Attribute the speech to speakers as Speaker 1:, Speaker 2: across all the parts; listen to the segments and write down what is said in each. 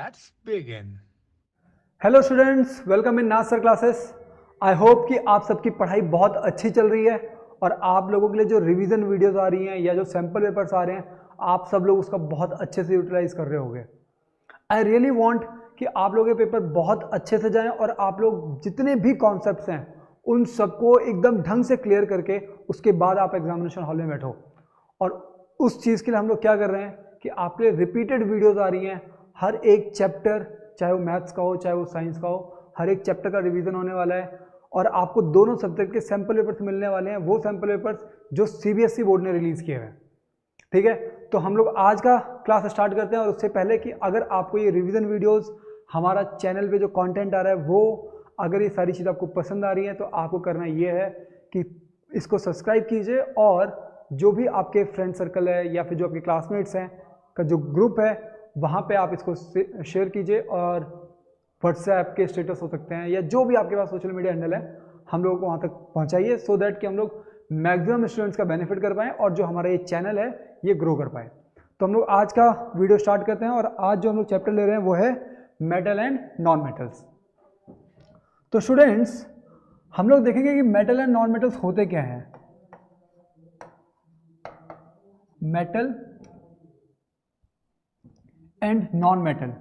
Speaker 1: Let's begin.
Speaker 2: Hello students, welcome in Nasar classes. I hope कि आप सबकी पढ़ाई बहुत अच्छी चल रही है और आप लोगों के लिए जो रिवीजन वीडियोस आ रही हैं या जो सैम्पल पेपर्स आ रहे हैं, आप सब लोग उसका बहुत अच्छे से यूटिलाइज कर रहे होंगे। आई रियली वांट कि आप लोगों के पेपर बहुत अच्छे से जाएं और आप लोग जितने भी कॉन्सेप्ट्स हैं उन सबको एकदम ढंग से क्लियर करके उसके बाद आप एग्जामिनेशन हॉल में बैठो। और उस चीज़ के लिए हम लोग क्या कर रहे हैं कि आपके लिए रिपीटेड वीडियोस आ रही हैं। हर एक चैप्टर, चाहे वो मैथ्स का हो चाहे वो साइंस का हो, हर एक चैप्टर का रिवीजन होने वाला है और आपको दोनों सब्जेक्ट के सैम्पल पेपर्स मिलने वाले हैं, वो सैम्पल पेपर्स जो सीबीएसई बोर्ड ने रिलीज़ किए हुए हैं। ठीक है, तो हम लोग आज का क्लास स्टार्ट करते हैं। और उससे पहले कि अगर आपको ये रिवीजन वीडियोस, हमारा चैनल पे जो कंटेंट आ रहा है, वो अगर ये सारी चीज़ आपको पसंद आ रही है तो आपको करना ये है कि इसको सब्सक्राइब कीजिए और जो भी आपके फ्रेंड सर्कल है या फिर जो आपके क्लासमेट्स हैं का जो ग्रुप है वहाँ पे आप इसको शेयर कीजिए और व्हाट्सएप के स्टेटस हो सकते हैं या जो भी आपके पास सोशल मीडिया हैंडल है, हम लोगों को वहाँ तक पहुँचाइए सो दैट कि हम लोग मैक्सिमम स्टूडेंट्स का बेनिफिट कर पाएँ और जो हमारा ये चैनल है ये ग्रो कर पाए। तो हम लोग आज का वीडियो स्टार्ट करते हैं और आज जो हम लोग चैप्टर ले रहे हैं वो है मेटल एंड नॉन मेटल्स। तो स्टूडेंट्स, हम लोग देखेंगे कि मेटल एंड नॉन मेटल्स होते क्या हैं। मेटल एंड नॉन मेटल,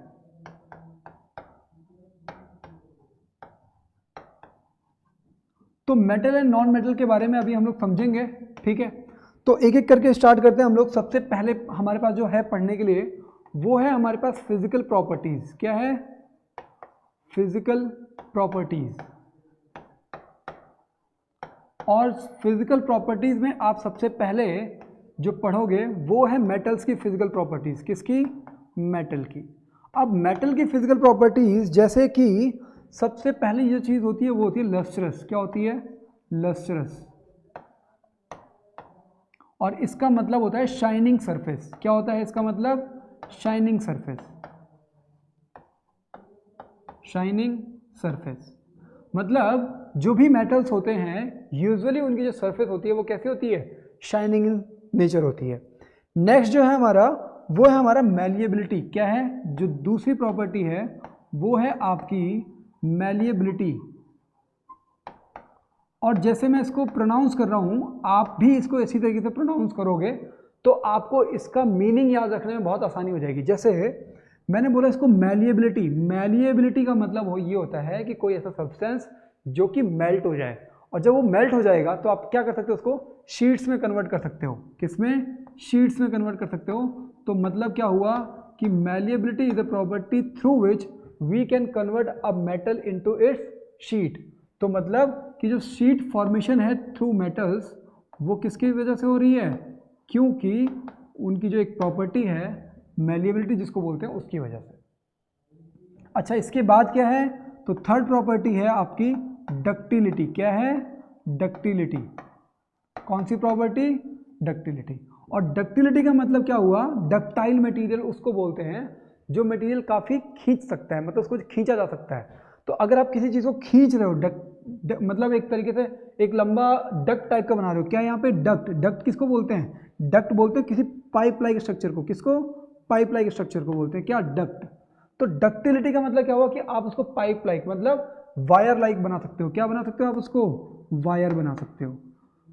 Speaker 2: तो मेटल एंड नॉन मेटल के बारे में अभी हम लोग समझेंगे। ठीक है, तो एक एक करके स्टार्ट करते हैं हम लोग। सबसे पहले हमारे पास जो है पढ़ने के लिए वो है हमारे पास फिजिकल प्रॉपर्टीज। क्या है? Physical properties. और फिजिकल प्रॉपर्टीज में आप सबसे पहले जो पढ़ोगे वो है मेटल्स की फिजिकल प्रॉपर्टीज। किसकी? मेटल की। अब मेटल की फिजिकल प्रॉपर्टीज, जैसे कि सबसे पहली जो चीज होती है वो होती है लस्ट्रस। क्या होती है? लस्ट्रस। और इसका मतलब होता है शाइनिंग सरफेस। क्या होता है इसका मतलब? Shining surface. शाइनिंग सरफेस मतलब जो भी मेटल्स होते हैं यूजुअली उनकी जो सरफेस होती है वो कैसी होती है? शाइनिंग इन नेचर होती है। नेक्स्ट जो है हमारा वो है हमारा मैलिएबिलिटी। क्या है? जो दूसरी प्रॉपर्टी है वो है आपकी मैलिएबिलिटी। और जैसे मैं इसको प्रोनाउंस कर रहा हूँ, आप भी इसको इसी तरीके से प्रोनाउंस करोगे तो आपको इसका मीनिंग याद रखने में बहुत आसानी हो जाएगी। जैसे मैंने बोला इसको मैलिएबिलिटी। मैलिएबिलिटी का मतलब ये होता है कि कोई ऐसा सब्सटेंस जो कि मेल्ट हो जाए, और जब वो मेल्ट हो जाएगा तो आप क्या कर सकते हो? उसको शीट्स में कन्वर्ट कर सकते हो। किसमें? शीट्स में कन्वर्ट कर सकते हो। तो मतलब क्या हुआ कि malleability is a property through which we can convert a metal into its sheet. तो मतलब कि जो शीट फॉर्मेशन है थ्रू मेटल्स वो किसकी वजह से हो रही है? क्योंकि उनकी जो एक प्रॉपर्टी है मैलिएबिलिटी जिसको बोलते हैं उसकी वजह से। अच्छा, इसके बाद क्या है? तो थर्ड प्रॉपर्टी है आपकी डक्टिलिटी। क्या है? डक्टिलिटी। कौन सी प्रॉपर्टी? डक्टिलिटी। और डक्टिलिटी का मतलब क्या हुआ? डक्टाइल मटेरियल उसको बोलते हैं जो मटेरियल काफ़ी खींच सकता है, मतलब उसको खींचा जा सकता है। तो अगर आप किसी चीज़ को खींच रहे हो, मतलब एक तरीके से एक लंबा डक्ट टाइप का बना रहे हो। क्या यहाँ पे डक्ट? डक्ट किसको बोलते हैं? डक्ट बोलते हैं किसी पाइप लाइक स्ट्रक्चर को। किसको? पाइप लाइक स्ट्रक्चर को बोलते हैं क्या? डक्ट। तो डक्टिलिटी का मतलब क्या हुआ कि आप उसको पाइप लाइक मतलब वायर लाइक बना सकते हो। क्या बना सकते हो आप उसको? वायर बना सकते हो।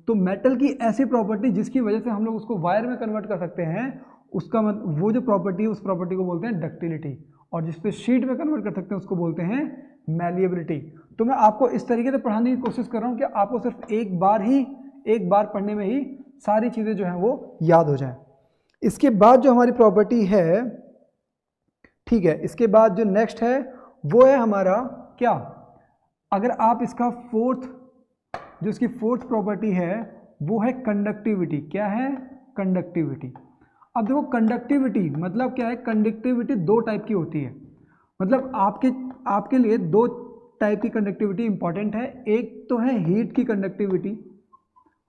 Speaker 2: तो मेटल की ऐसी प्रॉपर्टी जिसकी वजह से हम लोग उसको वायर में कन्वर्ट कर सकते हैं, उसका वो जो प्रॉपर्टी है उस प्रॉपर्टी को बोलते हैं डक्टिलिटी। और जिस पे शीट में कन्वर्ट कर सकते हैं उसको बोलते हैं मैलिएबिलिटी। तो मैं आपको इस तरीके से पढ़ाने की कोशिश कर रहा हूँ कि आपको सिर्फ एक बार पढ़ने में ही सारी चीज़ें जो हैं वो याद हो जाएं। इसके बाद जो हमारी प्रॉपर्टी है, ठीक है, इसके बाद जो नेक्स्ट है वो है हमारा क्या? अगर आप इसका जो इसकी फोर्थ प्रॉपर्टी है वो है कंडक्टिविटी। क्या है? कंडक्टिविटी। अब देखो कंडक्टिविटी मतलब क्या है? कंडक्टिविटी दो टाइप की होती है। मतलब आपके लिए दो टाइप की कंडक्टिविटी इंपॉर्टेंट है। एक तो है हीट की कंडक्टिविटी,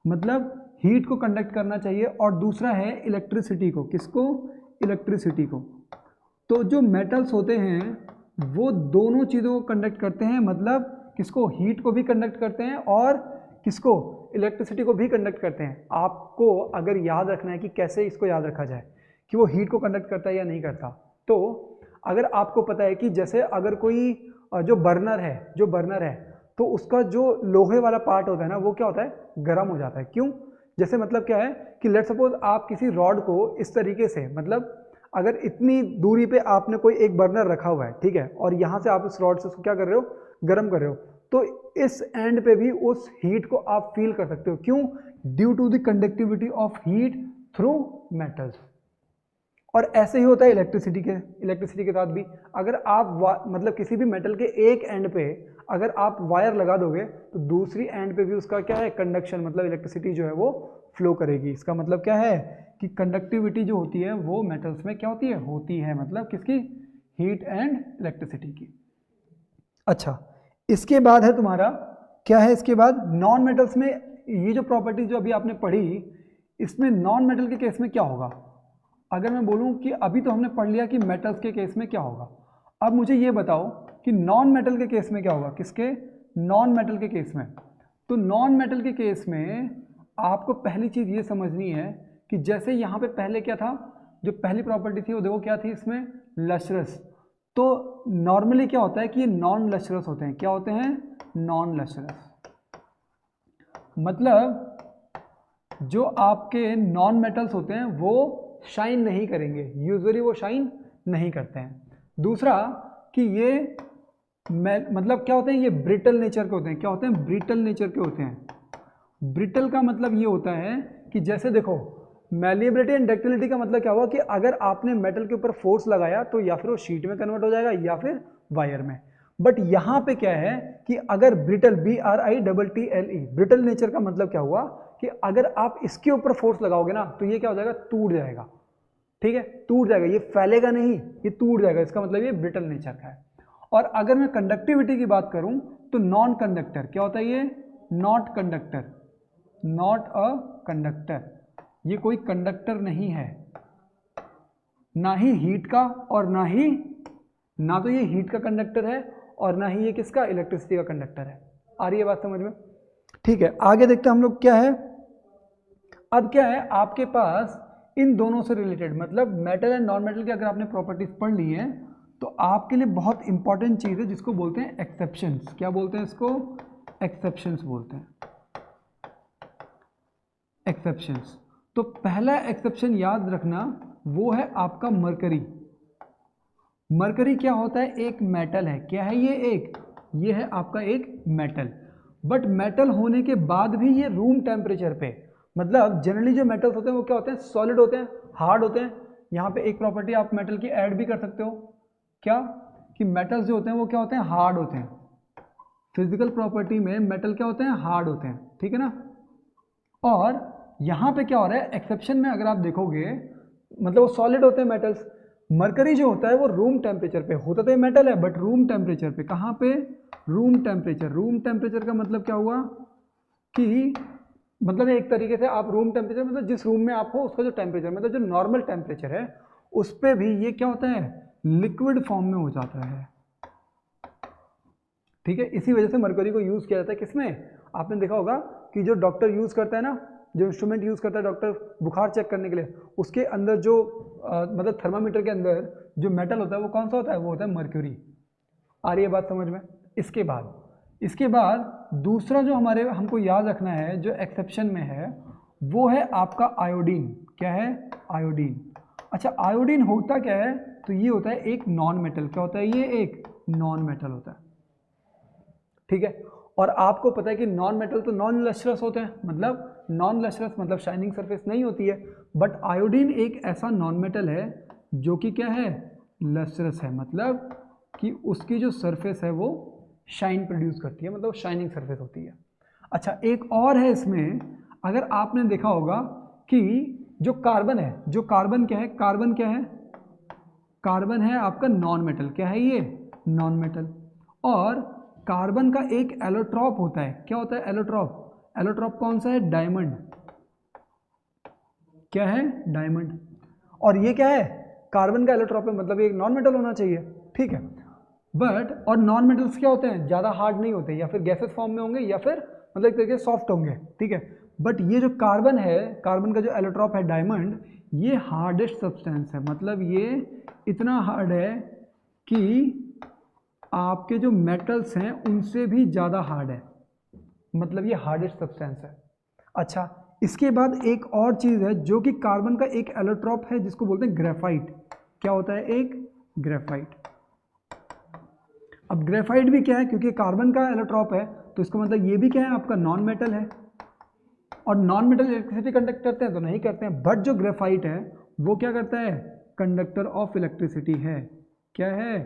Speaker 2: मतलब हीट को कंडक्ट करना चाहिए, और दूसरा है इलेक्ट्रिसिटी को। किसको? इलेक्ट्रिसिटी को। तो जो मेटल्स होते हैं वो दोनों चीज़ों को कंडक्ट करते हैं, मतलब किसको? हीट को भी कंडक्ट करते हैं और किसको? इलेक्ट्रिसिटी को भी कंडक्ट करते हैं। आपको अगर याद रखना है कि कैसे इसको याद रखा जाए कि वो हीट को कंडक्ट करता है या नहीं करता, तो अगर आपको पता है कि जैसे अगर कोई जो बर्नर है तो उसका जो लोहे वाला पार्ट होता है ना वो क्या होता है, गर्म हो जाता है। क्यों? जैसे मतलब क्या है कि लेट सपोज आप किसी रॉड को इस तरीके से, मतलब अगर इतनी दूरी पे आपने कोई एक बर्नर रखा हुआ है, ठीक है, और यहाँ से आप इस रॉड से उसको क्या कर रहे हो, गर्म कर रहे हो, तो इस एंड पे भी उस हीट को आप फील कर सकते हो। क्यों? Due to the conductivity of heat through metals. और ऐसे ही होता है इलेक्ट्रिसिटी के साथ भी। अगर आप मतलब किसी भी मेटल के एक एंड पे अगर आप वायर लगा दोगे तो दूसरी एंड पे भी उसका क्या है, कंडक्शन, मतलब इलेक्ट्रिसिटी जो है वो फ्लो करेगी। इसका मतलब क्या है कि कंडक्टिविटी जो होती है वो मेटल्स में क्या होती है मतलब किसकी, हीट एंड इलेक्ट्रिसिटी की। अच्छा, इसके बाद है तुम्हारा क्या है, इसके बाद नॉन मेटल्स में ये जो प्रॉपर्टी जो अभी आपने पढ़ी, इसमें नॉन मेटल के केस में क्या होगा। अगर मैं बोलूं कि अभी तो हमने पढ़ लिया कि मेटल्स के केस में क्या होगा, अब मुझे ये बताओ कि नॉन मेटल के केस में क्या होगा। किसके? नॉन मेटल के केस में। तो नॉन मेटल के केस में आपको पहली चीज़ ये समझनी है कि जैसे यहाँ पे पहले क्या था, जो पहली प्रॉपर्टी थी वो देखो क्या थी इसमें, लशरस। तो नॉर्मली क्या होता है कि ये नॉन लशरस होते हैं। क्या होते हैं? नॉन लशरस। मतलब जो आपके नॉन मेटल्स होते हैं वो शाइन नहीं करेंगे, यूजुअली वो शाइन नहीं करते हैं। दूसरा कि ये मतलब क्या होते हैं, ये ब्रिटल नेचर के होते हैं। क्या होते हैं? ब्रिटल नेचर के होते हैं। ब्रिटल का मतलब ये होता है कि जैसे देखो, मैलिएबिलिटी एंड डक्टिलिटी का मतलब क्या हुआ कि अगर आपने मेटल के ऊपर फोर्स लगाया तो या फिर वो शीट में कन्वर्ट हो जाएगा या फिर वायर में। बट यहाँ पे क्या है कि अगर ब्रिटल, BRITTLE, ब्रिटल नेचर का मतलब क्या हुआ कि अगर आप इसके ऊपर फोर्स लगाओगे ना तो ये क्या हो जाएगा, टूट जाएगा। ठीक है, टूट जाएगा, ये फैलेगा नहीं, ये टूट जाएगा। इसका मतलब ये ब्रिटल नेचर का है। और अगर मैं कंडक्टिविटी की बात करूं तो नॉन कंडक्टर क्या होता है, ये not conductor, not a conductor, ये कोई कंडक्टर नहीं है, ना ही हीट का और ना तो ये हीट का कंडक्टर है और ना ही ये किसका, इलेक्ट्रिसिटी का कंडक्टर है। आ रही है बात समझ में? ठीक है, आगे देखते हैं हम लोग क्या है। अब क्या है आपके पास इन दोनों से रिलेटेड, मतलब मेटल एंड नॉन मेटल की अगर आपने प्रॉपर्टीज पढ़ ली है तो आपके लिए बहुत इंपॉर्टेंट चीज़ है जिसको बोलते हैं एक्सेप्शंस। क्या बोलते हैं इसको? एक्सेप्शंस बोलते हैं, एक्सेप्शंस। तो पहला एक्सेप्शन याद रखना वो है आपका मरकरी। मरकरी क्या होता है? एक मेटल है। क्या है ये? ये है आपका एक मेटल। बट मेटल होने के बाद भी ये रूम टेम्परेचर पे, मतलब जनरली जो मेटल्स होते हैं वो क्या होते हैं, सॉलिड होते हैं, हार्ड होते हैं। यहाँ पे एक प्रॉपर्टी आप मेटल की ऐड भी कर सकते हो, क्या कि मेटल्स जो होते हैं वो क्या होते हैं, हार्ड होते हैं। फिजिकल प्रॉपर्टी में मेटल क्या होते हैं, हार्ड होते हैं, ठीक है ना। और यहाँ पे क्या हो रहा है, एक्सेप्शन में अगर आप देखोगे मतलब वो सॉलिड होते हैं मेटल्स। मरकरी जो होता है वो रूम टेम्परेचर पे होता, तो ये मेटल है बट रूम टेम्परेचर पे। कहाँ पे? Room temperature. रूम टेम्परेचर का मतलब क्या हुआ कि मतलब एक तरीके से आप रूम टेम्परेचर मतलब जिस रूम में आप हो उसका जो टेम्परेचर, मतलब जो नॉर्मल टेम्परेचर है उस पर भी ये क्या होता है, लिक्विड फॉर्म में हो जाता है। ठीक है, इसी वजह से मरकरी को यूज किया जाता है किसमें, आपने देखा होगा कि जो डॉक्टर यूज करता है ना, जो इंस्ट्रूमेंट यूज करता है डॉक्टर बुखार चेक करने के लिए, उसके अंदर जो मतलब थर्मामीटर के अंदर जो मेटल होता है वो कौन सा होता है, वो होता है मर्क्यूरी। आ रही है बात समझ में? इसके बाद दूसरा जो हमको याद रखना है जो एक्सेप्शन में है वो है आपका आयोडीन। क्या है? आयोडीन। अच्छा, आयोडीन होता क्या है, तो ये होता है एक नॉन मेटल। क्या होता है? ये एक नॉन मेटल होता है। ठीक है, और आपको पता है कि नॉन मेटल तो नॉन लस्ट्रस होते हैं, मतलब नॉन लस्ट्रस मतलब शाइनिंग सरफेस नहीं होती है। बट आयोडीन एक ऐसा नॉन मेटल है जो कि क्या है, लस्ट्रस है, मतलब कि उसकी जो सरफेस है वो शाइन प्रोड्यूस करती है, मतलब शाइनिंग सरफेस होती है। अच्छा, एक और है इसमें, अगर आपने देखा होगा कि जो कार्बन है, जो कार्बन क्या है, कार्बन क्या है, कार्बन है आपका नॉन मेटल। क्या है ये? Non metal. और कार्बन का एक एलोट्रॉप होता है। क्या होता है एलोट्रॉप? एलोट्रॉप कौन सा है? डायमंड। क्या है? डायमंड। और ये क्या है, कार्बन का एलोट्रॉप है, मतलब ये एक नॉन मेटल होना चाहिए। ठीक है, बट और नॉन मेटल्स क्या होते हैं, ज़्यादा हार्ड नहीं होते, या फिर गैसेस फॉर्म में होंगे या फिर मतलब एक तरीके से सॉफ्ट होंगे। ठीक है, बट ये जो कार्बन है, कार्बन का जो एलोट्रॉप है डायमंड, ये हार्डेस्ट सब्सटेंस है, मतलब ये इतना हार्ड है कि आपके जो मेटल्स हैं उनसे भी ज़्यादा हार्ड है, मतलब ये हार्डेस्ट सब्सटेंस है। अच्छा, इसके बाद एक और चीज़ है जो कि कार्बन का एक एलोट्रॉप है जिसको बोलते हैं ग्रेफाइट। क्या होता है? एक ग्रेफाइट। अब ग्रेफाइट भी क्या है? क्योंकि कार्बन का एलोट्रॉप है तो इसका मतलब ये भी क्या है? आपका नॉन मेटल है। और नॉन मेटल इलेक्ट्रिसिटी कंडक्ट करते हैं? तो नहीं करते हैं। बट जो ग्रेफाइट है वो क्या करता है? कंडक्टर ऑफ इलेक्ट्रिसिटी है। क्या है?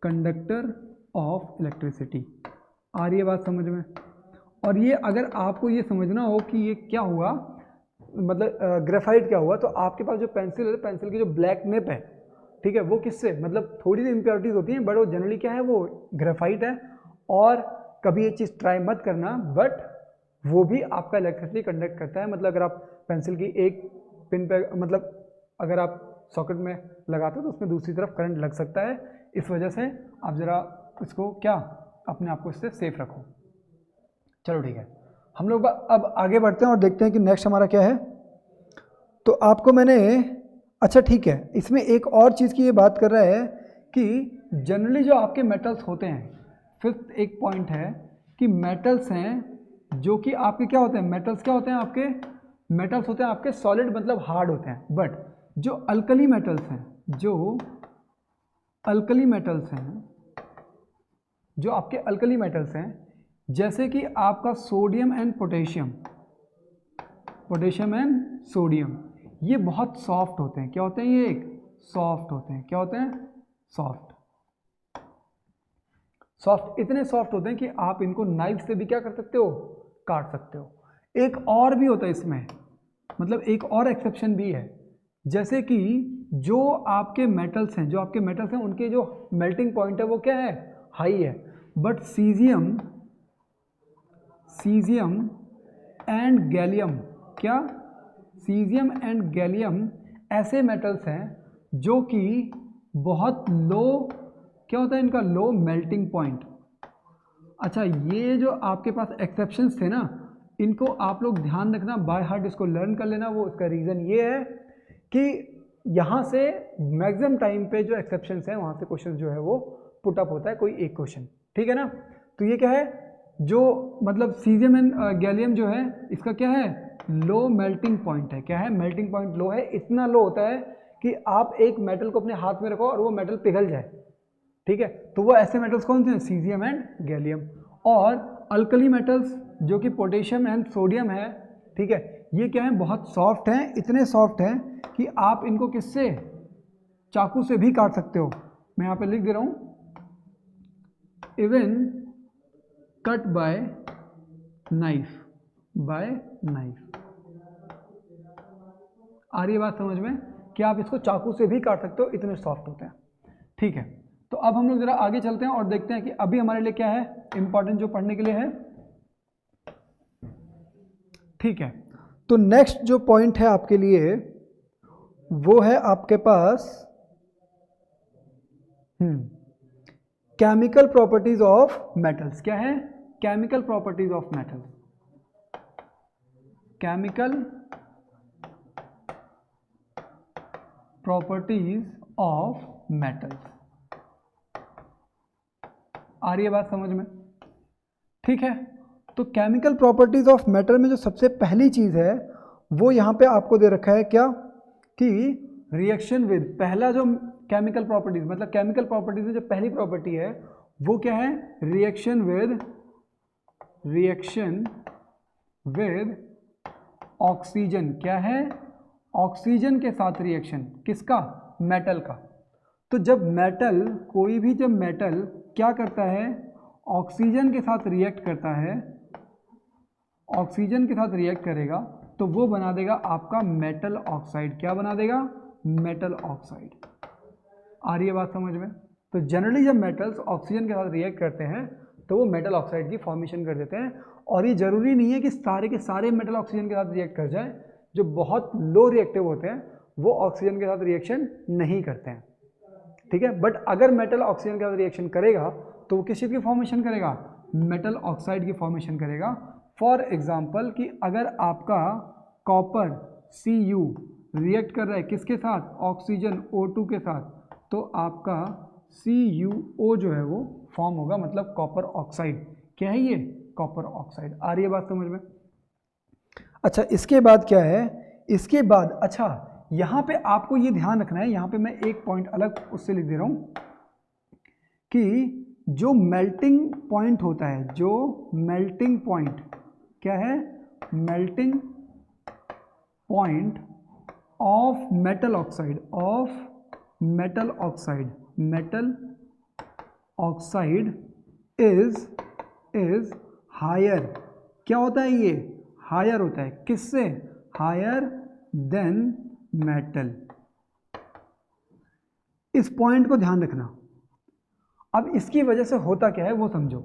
Speaker 2: Conductor of electricity. आ रही है बात समझ में? और ये अगर आपको ये समझना हो कि ये क्या हुआ, मतलब ग्रेफाइट क्या हुआ, तो आपके पास जो पेंसिल है, पेंसिल की जो ब्लैक निप है, ठीक है, वो किससे, मतलब थोड़ी सी इम्प्योरिटीज होती हैं बट वो जनरली क्या है? वो ग्रेफाइट है। और कभी ये चीज़ ट्राई मत करना, बट वो भी आपका इलेक्ट्रिसिटी कंडक्ट करता है। मतलब अगर आप पेंसिल की एक पिन पे, मतलब अगर आप सॉकेट में लगाते हो तो उसमें दूसरी तरफ करंट लग सकता है। इस वजह से आप ज़रा इसको क्या, अपने आप को इससे सेफ रखो। चलो ठीक है, हम लोग अब आगे बढ़ते हैं और देखते हैं कि नेक्स्ट हमारा क्या है। तो आपको मैंने, अच्छा ठीक है, इसमें एक और चीज़ की ये बात कर रहा है कि जनरली जो आपके मेटल्स होते हैं, फिफ्थ एक पॉइंट है कि मेटल्स हैं जो कि आपके क्या होते हैं? मेटल्स क्या होते हैं आपके? मेटल्स होते हैं आपके सॉलिड, मतलब हार्ड होते हैं। बट जो अल्कली मेटल्स हैं, जो अल्कली मेटल्स हैं, जो आपके अल्कली मेटल्स हैं, जैसे कि आपका sodium and potassium, potassium and sodium, ये बहुत सॉफ्ट होते हैं। क्या होते हैं? ये एक सॉफ्ट होते हैं। क्या होते हैं? सॉफ्ट। सॉफ्ट, इतने सॉफ्ट होते हैं कि आप इनको नाइफ से भी क्या कर सकते हो? काट सकते हो। एक और भी होता है इसमें, मतलब एक और एक्सेप्शन भी है, जैसे कि जो आपके मेटल्स हैं, जो आपके मेटल्स हैं उनके जो मेल्टिंग पॉइंट है वो क्या है? हाई है। But caesium, caesium and gallium, क्या? सीजियम एंड गैलियम ऐसे मेटल्स हैं जो कि बहुत लो, क्या होता है इनका? Low melting point. अच्छा, ये जो आपके पास एक्सेप्शंस थे ना, इनको आप लोग ध्यान रखना, बाय हार्ट इसको लर्न कर लेना। वो इसका रीज़न ये है कि यहाँ से मैक्सिमम टाइम पे जो एक्सेप्शंस हैं वहाँ से क्वेश्चन जो है वो पुट अप होता है, कोई एक क्वेश्चन, ठीक है ना। तो ये क्या है? जो मतलब सीजियम एंड गैलियम जो है, इसका क्या है? लो मेल्टिंग पॉइंट है। क्या है? मेल्टिंग पॉइंट लो है। इतना लो होता है कि आप एक मेटल को अपने हाथ में रखो और वो मेटल पिघल जाए, ठीक है। तो वो ऐसे मेटल्स कौन से हैं? Caesium and gallium. और अल्कली मेटल्स जो कि पोटेशियम एंड सोडियम है, ठीक है, ये क्या है? बहुत सॉफ्ट हैं, इतने सॉफ्ट हैं कि आप इनको किससे? चाकू से भी काट सकते हो। मैं यहाँ पे लिख दे रहा हूँ, even cut by knife, by knife. आ रही है बात समझ में कि आप इसको चाकू से भी काट सकते हो, इतने सॉफ्ट होते हैं, ठीक है। तो अब हम लोग जरा आगे चलते हैं और देखते हैं कि अभी हमारे लिए क्या है इंपॉर्टेंट जो पढ़ने के लिए है, ठीक है। तो नेक्स्ट जो पॉइंट है आपके लिए वो है आपके पास केमिकल प्रॉपर्टीज ऑफ मेटल्स। क्या है? Chemical properties of metals. Chemical properties of metals. आ रही है बात समझ में? ठीक है। तो केमिकल प्रॉपर्टीज ऑफ मेटल में जो सबसे पहली चीज है वो यहां पे आपको दे रखा है, क्या? कि रिएक्शन विद, पहला जो केमिकल प्रॉपर्टीज, मतलब केमिकल प्रॉपर्टीज में जो पहली प्रॉपर्टी है वो क्या है? Reaction with, reaction with oxygen. क्या है? ऑक्सीजन के साथ रिएक्शन, किसका? मेटल का। तो जब मेटल, कोई भी जब मेटल क्या करता है? ऑक्सीजन के साथ रिएक्ट करता है, ऑक्सीजन के साथ रिएक्ट करेगा तो वो बना देगा आपका मेटल ऑक्साइड। क्या बना देगा? Metal oxide. आ रही है बात समझ में? तो जनरली जब मेटल्स ऑक्सीजन के साथ रिएक्ट करते हैं तो वो मेटल ऑक्साइड की फॉर्मेशन कर देते हैं। और ये जरूरी नहीं है कि सारे के सारे मेटल ऑक्सीजन के साथ रिएक्ट कर जाए। जो बहुत लो रिएक्टिव होते हैं वो ऑक्सीजन के साथ रिएक्शन नहीं करते हैं, ठीक है। बट अगर मेटल ऑक्सीजन के साथ रिएक्शन करेगा तो वो किस चीज़ की फॉर्मेशन करेगा? मेटल ऑक्साइड की फॉर्मेशन करेगा। फॉर एग्जाम्पल कि अगर आपका कॉपर Cu रिएक्ट कर रहा है किसके साथ? ऑक्सीजन O2 के साथ, तो आपका CuO जो है वो फॉर्म होगा, मतलब कॉपर ऑक्साइड। क्या है ये? Copper oxide. आ रही है बात समझ में? अच्छा, इसके बाद क्या है? इसके बाद अच्छा यहाँ पे आपको ये ध्यान रखना है, यहाँ पे मैं एक पॉइंट अलग उससे लिख दे रहा हूँ कि जो मेल्टिंग पॉइंट होता है, जो मेल्टिंग पॉइंट क्या है? Melting point of metal oxide, of metal oxide, metal oxide is higher. क्या होता है ये? हायर होता है। किससे? Higher than metal. इस पॉइंट को ध्यान रखना। अब इसकी वजह से होता क्या है वो समझो।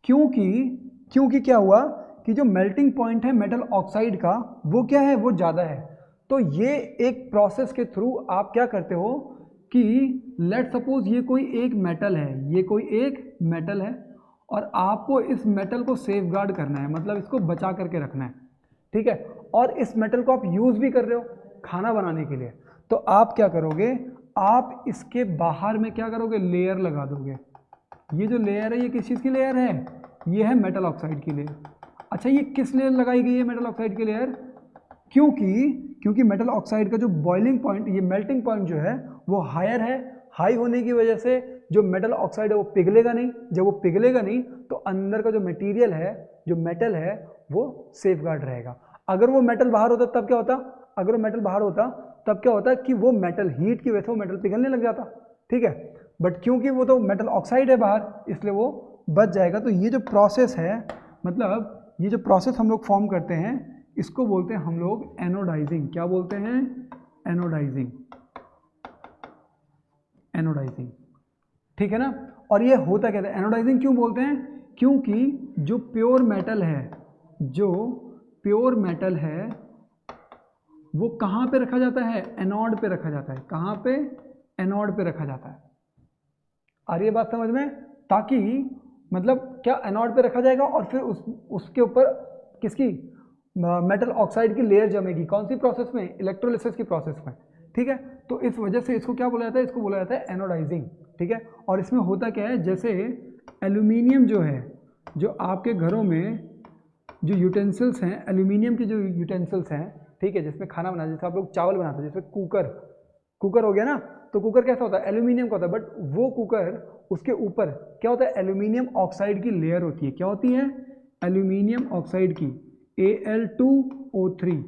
Speaker 2: क्योंकि क्या हुआ कि जो मेल्टिंग पॉइंट है मेटल ऑक्साइड का वो क्या है? वो ज़्यादा है। तो ये एक प्रोसेस के थ्रू आप क्या करते हो कि लेट सपोज ये कोई एक मेटल है, ये कोई एक मेटल है और आपको इस मेटल को सेफ गार्ड करना है, मतलब इसको बचा करके रखना है, ठीक है। और इस मेटल को आप यूज़ भी कर रहे हो खाना बनाने के लिए, तो आप क्या करोगे? आप इसके बाहर में क्या करोगे? लेयर लगा दोगे। ये जो लेयर है ये किस चीज़ की लेयर है? ये है मेटल ऑक्साइड की लेयर। अच्छा, ये किस लेयर लगाई गई है मेटल ऑक्साइड की लेयर? क्योंकि मेटल ऑक्साइड का जो बॉइलिंग पॉइंट, ये मेल्टिंग पॉइंट जो है वो हायर है। हाई होने की वजह से जो मेटल ऑक्साइड है वो पिघलेगा नहीं। जब वो पिघलेगा नहीं तो अंदर का जो मटेरियल है, जो मेटल है, वो सेफ गार्ड रहेगा। अगर वो मेटल बाहर होता तब क्या होता? अगर वो मेटल बाहर होता तब क्या होता कि वो मेटल हीट की वजह से वो मेटल पिघलने लग जाता, ठीक है। बट क्योंकि वो तो मेटल ऑक्साइड है बाहर, इसलिए वो बच जाएगा। तो ये जो प्रोसेस है, मतलब ये जो प्रोसेस हम लोग फॉर्म करते हैं, इसको बोलते हैं हम लोग एनोडाइजिंग। क्या बोलते हैं? एनोडाइजिंग। एनोडाइजिंग, ठीक है ना। और ये होता क्या है? एनोडाइजिंग क्यों बोलते हैं? क्योंकि जो प्योर मेटल है, जो प्योर मेटल है वो कहाँ पे रखा जाता है? एनोड पे रखा जाता है। कहाँ पे? एनोड पे रखा जाता है। आ रही है बात समझ में? ताकि मतलब क्या, एनोड पे रखा जाएगा और फिर उसके ऊपर किसकी? मेटल ऑक्साइड की लेयर जमेगी। कौन सी प्रोसेस में? इलेक्ट्रोलिसिस की प्रोसेस में, ठीक है। तो इस वजह से इसको क्या बोला जाता है? इसको बोला जाता है एनोडाइजिंग, ठीक है। और इसमें होता क्या है? जैसे एल्यूमिनियम जो है, जो आपके घरों में जो यूटेंसिल्स हैं, एल्यूमिनियम के जो यूटेंसिल्स हैं, ठीक है, जिसमें खाना बनाते हैं, जैसे आप लोग चावल बनाते हैं, जिसमें कुकर हो गया ना, तो कुकर कैसा होता है? एल्यूमिनियम का होता है। बट वो कुकर, उसके ऊपर क्या होता है? एल्यूमिनियम ऑक्साइड की लेयर होती है। क्या होती है? एल्यूमिनियम ऑक्साइड की, Al2O3।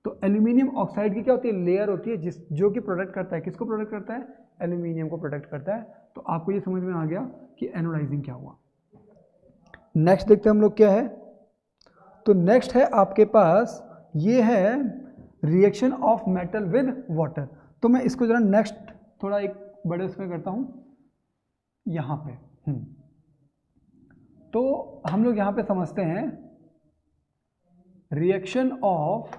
Speaker 2: तो एल्यूमिनियम ऑक्साइड की क्या होती है? लेयर होती है, जो कि प्रोटेक्ट करता है। किसको प्रोटेक्ट करता है? एल्यूमिनियम को प्रोटेक्ट करता है। तो आपको ये समझ में आ गया कि एनोडाइजिंग क्या हुआ। नेक्स्ट देखते हैं हम लोग क्या है। तो नेक्स्ट है आपके पास, ये है reaction of metal with water. तो मैं इसको जरा नेक्स्ट थोड़ा एक बड़े उसमें करता हूँ यहाँ पे। तो हम लोग यहाँ पे समझते हैं reaction of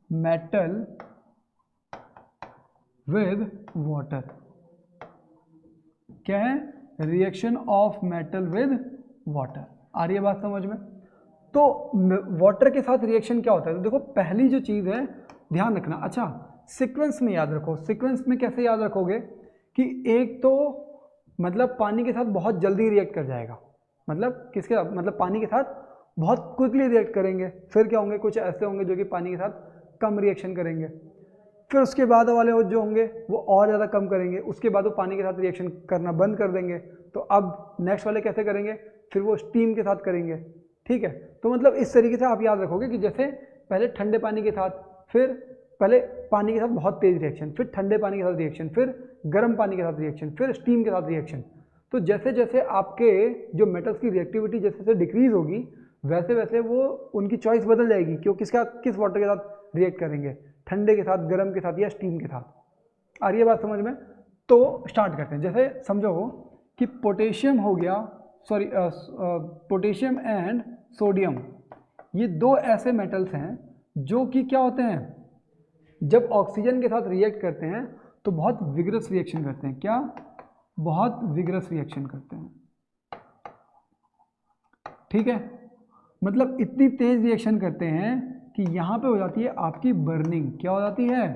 Speaker 2: metal with water. क्या है? Reaction of metal with water. आ रही है बात समझ में? तो वाटर के साथ रिएक्शन क्या होता है? तो देखो, पहली जो चीज़ है ध्यान रखना। अच्छा, सीक्वेंस में याद रखो। सीक्वेंस में कैसे याद रखोगे कि एक तो मतलब पानी के साथ बहुत जल्दी रिएक्ट कर जाएगा, मतलब किसके साथ? मतलब पानी के साथ बहुत क्विकली रिएक्ट करेंगे। फिर क्या होंगे? कुछ ऐसे होंगे जो कि पानी के साथ कम रिएक्शन करेंगे। फिर उसके बाद वाले जो होंगे वो और ज़्यादा कम करेंगे। उसके बाद वो पानी के साथ रिएक्शन करना बंद कर देंगे। तो अब नेक्स्ट वाले कैसे करेंगे? फिर वो स्टीम के साथ करेंगे, ठीक है। तो मतलब इस तरीके से आप याद रखोगे कि जैसे पहले ठंडे पानी के साथ, फिर पहले पानी के साथ बहुत तेज रिएक्शन, फिर ठंडे पानी के साथ रिएक्शन, फिर गर्म पानी के साथ रिएक्शन, फिर स्टीम के साथ रिएक्शन। तो जैसे जैसे आपके जो मेटल्स की रिएक्टिविटी जैसे जैसे डिक्रीज होगी, वैसे वैसे वो उनकी चॉइस बदल जाएगी कि वो किस वाटर के साथ रिएक्ट करेंगे, ठंडे के साथ, गर्म के साथ या स्टीम के साथ। आ रही है बात समझ में? तो स्टार्ट करते हैं। जैसे समझो कि पोटेशियम हो गया, सॉरी पोटेशियम एंड सोडियम, ये दो ऐसे मेटल्स हैं जो कि क्या होते हैं, जब ऑक्सीजन के साथ रिएक्ट करते हैं तो बहुत विगरस रिएक्शन करते हैं। क्या? बहुत विगरस रिएक्शन करते हैं, ठीक है। मतलब इतनी तेज रिएक्शन करते हैं कि यहाँ पे हो जाती है आपकी बर्निंग। क्या हो जाती है?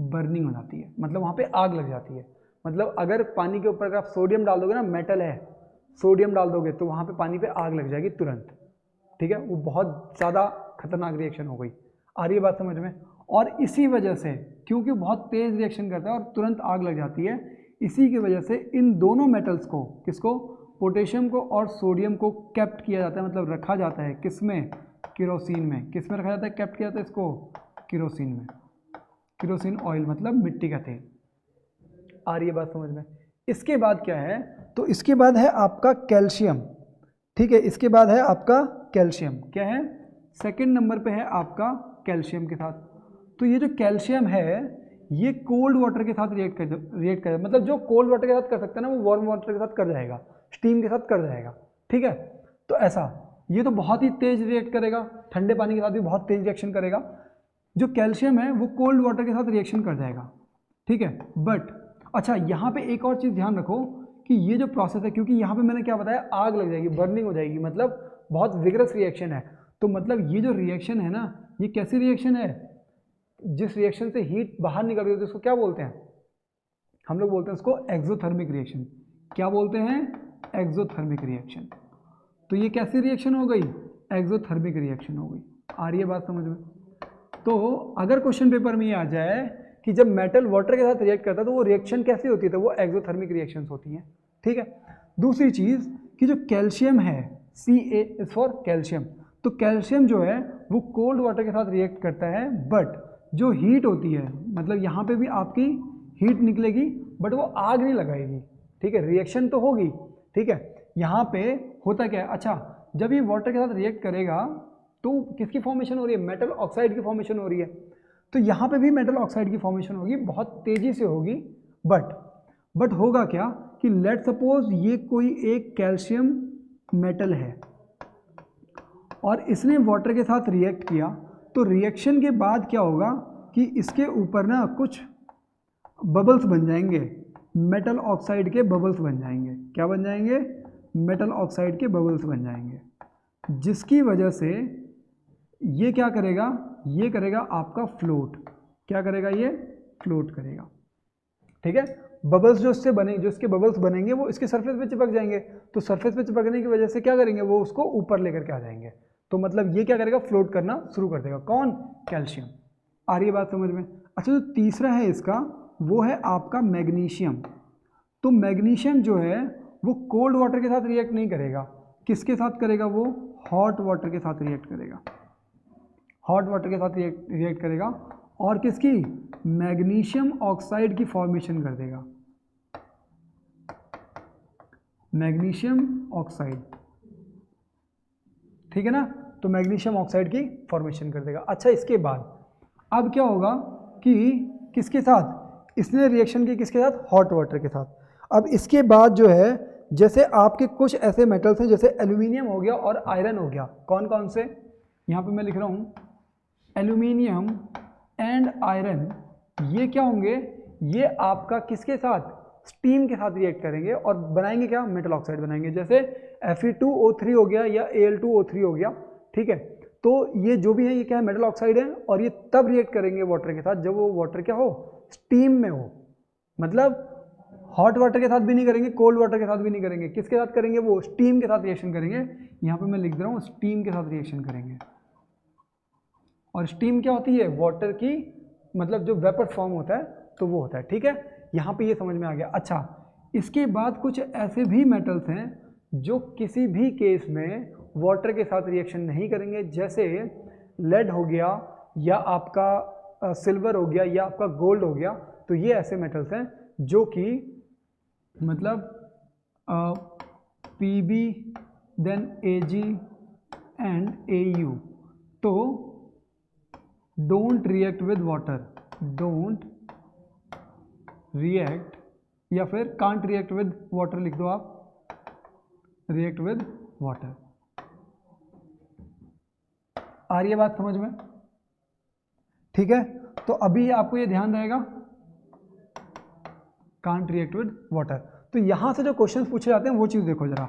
Speaker 2: बर्निंग हो जाती है, मतलब वहाँ पे आग लग जाती है। मतलब अगर पानी के ऊपर अगर आप सोडियम डाल दोगे ना, मेटल है, सोडियम डाल दोगे तो वहाँ पे पानी पे आग लग जाएगी तुरंत, ठीक है। वो बहुत ज़्यादा खतरनाक रिएक्शन हो गई। आ रही है बात समझ में? और इसी वजह से, क्योंकि बहुत तेज़ रिएक्शन करता है और तुरंत आग लग जाती है, इसी की वजह से इन दोनों मेटल्स को, किसको? पोटेशियम को और सोडियम को कैप्ट किया जाता है, मतलब रखा जाता है किसमें? केरोसिन में। किस में रखा जाता है? कैप्ट किया जाता है इसको केरोसिन में। केरोसिन ऑयल मतलब मिट्टी का तेल। आ रही है बात समझ में? इसके बाद क्या है? तो इसके बाद है आपका कैल्शियम, ठीक है। इसके बाद है आपका कैल्शियम। क्या है? सेकंड नंबर पे है आपका कैल्शियम के साथ। तो ये जो कैल्शियम है ये कोल्ड वाटर के साथ रिएक्ट कर मतलब जो कोल्ड वाटर के साथ कर सकता है ना, वो वार्म वाटर के साथ कर जाएगा, स्टीम के साथ कर जाएगा, ठीक है। तो ऐसा ये तो बहुत ही तेज रिएक्ट करेगा, ठंडे पानी के साथ भी बहुत तेज रिएक्शन करेगा। जो कैल्शियम है वो कोल्ड वाटर के साथ रिएक्शन कर जाएगा, ठीक है। बट अच्छा, यहाँ पे एक और चीज़ ध्यान रखो कि ये जो प्रोसेस है, क्योंकि यहाँ पे मैंने क्या बताया, आग लग जाएगी, बर्निंग हो जाएगी, मतलब बहुत विगरस रिएक्शन है। तो मतलब ये जो रिएक्शन है ना, ये कैसी रिएक्शन है? जिस रिएक्शन से हीट बाहर निकल रही होती है उसको क्या बोलते हैं? हम लोग बोलते हैं उसको एक्सोथर्मिक रिएक्शन। क्या बोलते हैं? Exothermic reaction. तो ये कैसी रिएक्शन हो गई? एक्सोथर्मिक रिएक्शन हो गई। आ रही है बात समझ में? तो अगर क्वेश्चन पेपर में ये आ जाए कि जब मेटल वाटर के साथ रिएक्ट करता है तो वो रिएक्शन कैसी होती है, तो वो एक्सोथर्मिक रिएक्शंस होती हैं, ठीक है। दूसरी चीज़ कि जो कैल्शियम है, Ca इज फॉर कैल्शियम, तो कैल्शियम जो है वो कोल्ड वाटर के साथ रिएक्ट करता है, बट जो हीट होती है, मतलब यहाँ पे भी आपकी हीट निकलेगी बट वो आग नहीं लगाएगी, ठीक है। रिएक्शन तो होगी, ठीक है। यहाँ पे होता क्या है? अच्छा, जब ये वाटर के साथ रिएक्ट करेगा तो किसकी फॉर्मेशन हो रही है? मेटल ऑक्साइड की फॉर्मेशन हो रही है। तो यहाँ पे भी मेटल ऑक्साइड की फॉर्मेशन होगी, बहुत तेज़ी से होगी। बट होगा क्या कि लेट सपोज ये कोई एक कैल्शियम मेटल है और इसने वाटर के साथ रिएक्ट किया, तो रिएक्शन के बाद क्या होगा कि इसके ऊपर ना कुछ बबल्स बन जाएंगे, मेटल ऑक्साइड के बबल्स बन जाएंगे। क्या बन जाएंगे? मेटल ऑक्साइड के बबल्स बन जाएंगे, जिसकी वजह से ये क्या करेगा? ये करेगा आपका फ्लोट। क्या करेगा? ये फ्लोट करेगा, ठीक है। बबल्स जो इससे बने, जो इसके बबल्स बनेंगे वो इसके सरफेस पे चिपक जाएंगे, तो सरफेस पे चिपकने की वजह से क्या करेंगे? वो उसको ऊपर लेकर के आ जाएंगे। तो मतलब ये क्या करेगा? फ्लोट करना शुरू कर देगा। कौन? कैल्शियम। आ रही है बात समझ में? अच्छा, जो तीसरा है इसका वो है आपका मैग्नीशियम। तो मैग्नीशियम जो है वो कोल्ड वाटर के साथ रिएक्ट नहीं करेगा, किसके साथ करेगा? वो हॉट वाटर के साथ रिएक्ट करेगा, हॉट वाटर के साथ रिएक्ट करेगा और किसकी? मैग्नीशियम ऑक्साइड की फॉर्मेशन कर देगा, मैग्नीशियम ऑक्साइड, ठीक है ना। तो मैग्नीशियम ऑक्साइड की फॉर्मेशन कर देगा। अच्छा, इसके बाद अब क्या होगा कि किसके साथ इसने रिएक्शन की? किसके साथ? हॉट वाटर के साथ। अब इसके बाद जो है, जैसे आपके कुछ ऐसे मेटल्स हैं, जैसे एल्यूमिनियम हो गया और आयरन हो गया। कौन कौन से? यहाँ पे मैं लिख रहा हूँ, एल्यूमिनियम एंड आयरन। ये क्या होंगे? ये आपका किसके साथ? स्टीम के साथ रिएक्ट करेंगे और बनाएंगे क्या? मेटल ऑक्साइड बनाएंगे। जैसे Fe2O3 हो गया या Al2O3 हो गया, ठीक है। तो ये जो भी है ये क्या है? मेटल ऑक्साइड है, और ये तब रिएक्ट करेंगे वाटर के साथ जब वो वाटर क्या हो? स्टीम में हो। मतलब हॉट वाटर के साथ भी नहीं करेंगे, कोल्ड वाटर के साथ भी नहीं करेंगे, किसके साथ करेंगे? वो स्टीम के साथ रिएक्शन करेंगे। यहाँ पे मैं लिख दे रहा हूँ, स्टीम के साथ रिएक्शन करेंगे। और स्टीम क्या होती है? वाटर की, मतलब जो वेपर फॉर्म होता है तो वो होता है, ठीक है। यहाँ पे ये समझ में आ गया। अच्छा, इसके बाद कुछ ऐसे भी मेटल्स हैं जो किसी भी केस में वाटर के साथ रिएक्शन नहीं करेंगे, जैसे लेड हो गया या आपका सिल्वर हो गया या आपका गोल्ड हो गया। तो ये ऐसे मेटल्स हैं जो कि मतलब Pb then Ag and Au, तो don't react with water, don't react, या फिर कांट रिएक्ट विद वाटर लिख दो आप, रिएक्ट विद वाटर। आ रही है बात समझ में? ठीक है। तो अभी आपको ये ध्यान रहेगा, कांट रिएक्ट विद वाटर। तो यहां से जो क्वेश्चंस पूछे जाते हैं वो चीज़ देखो जरा।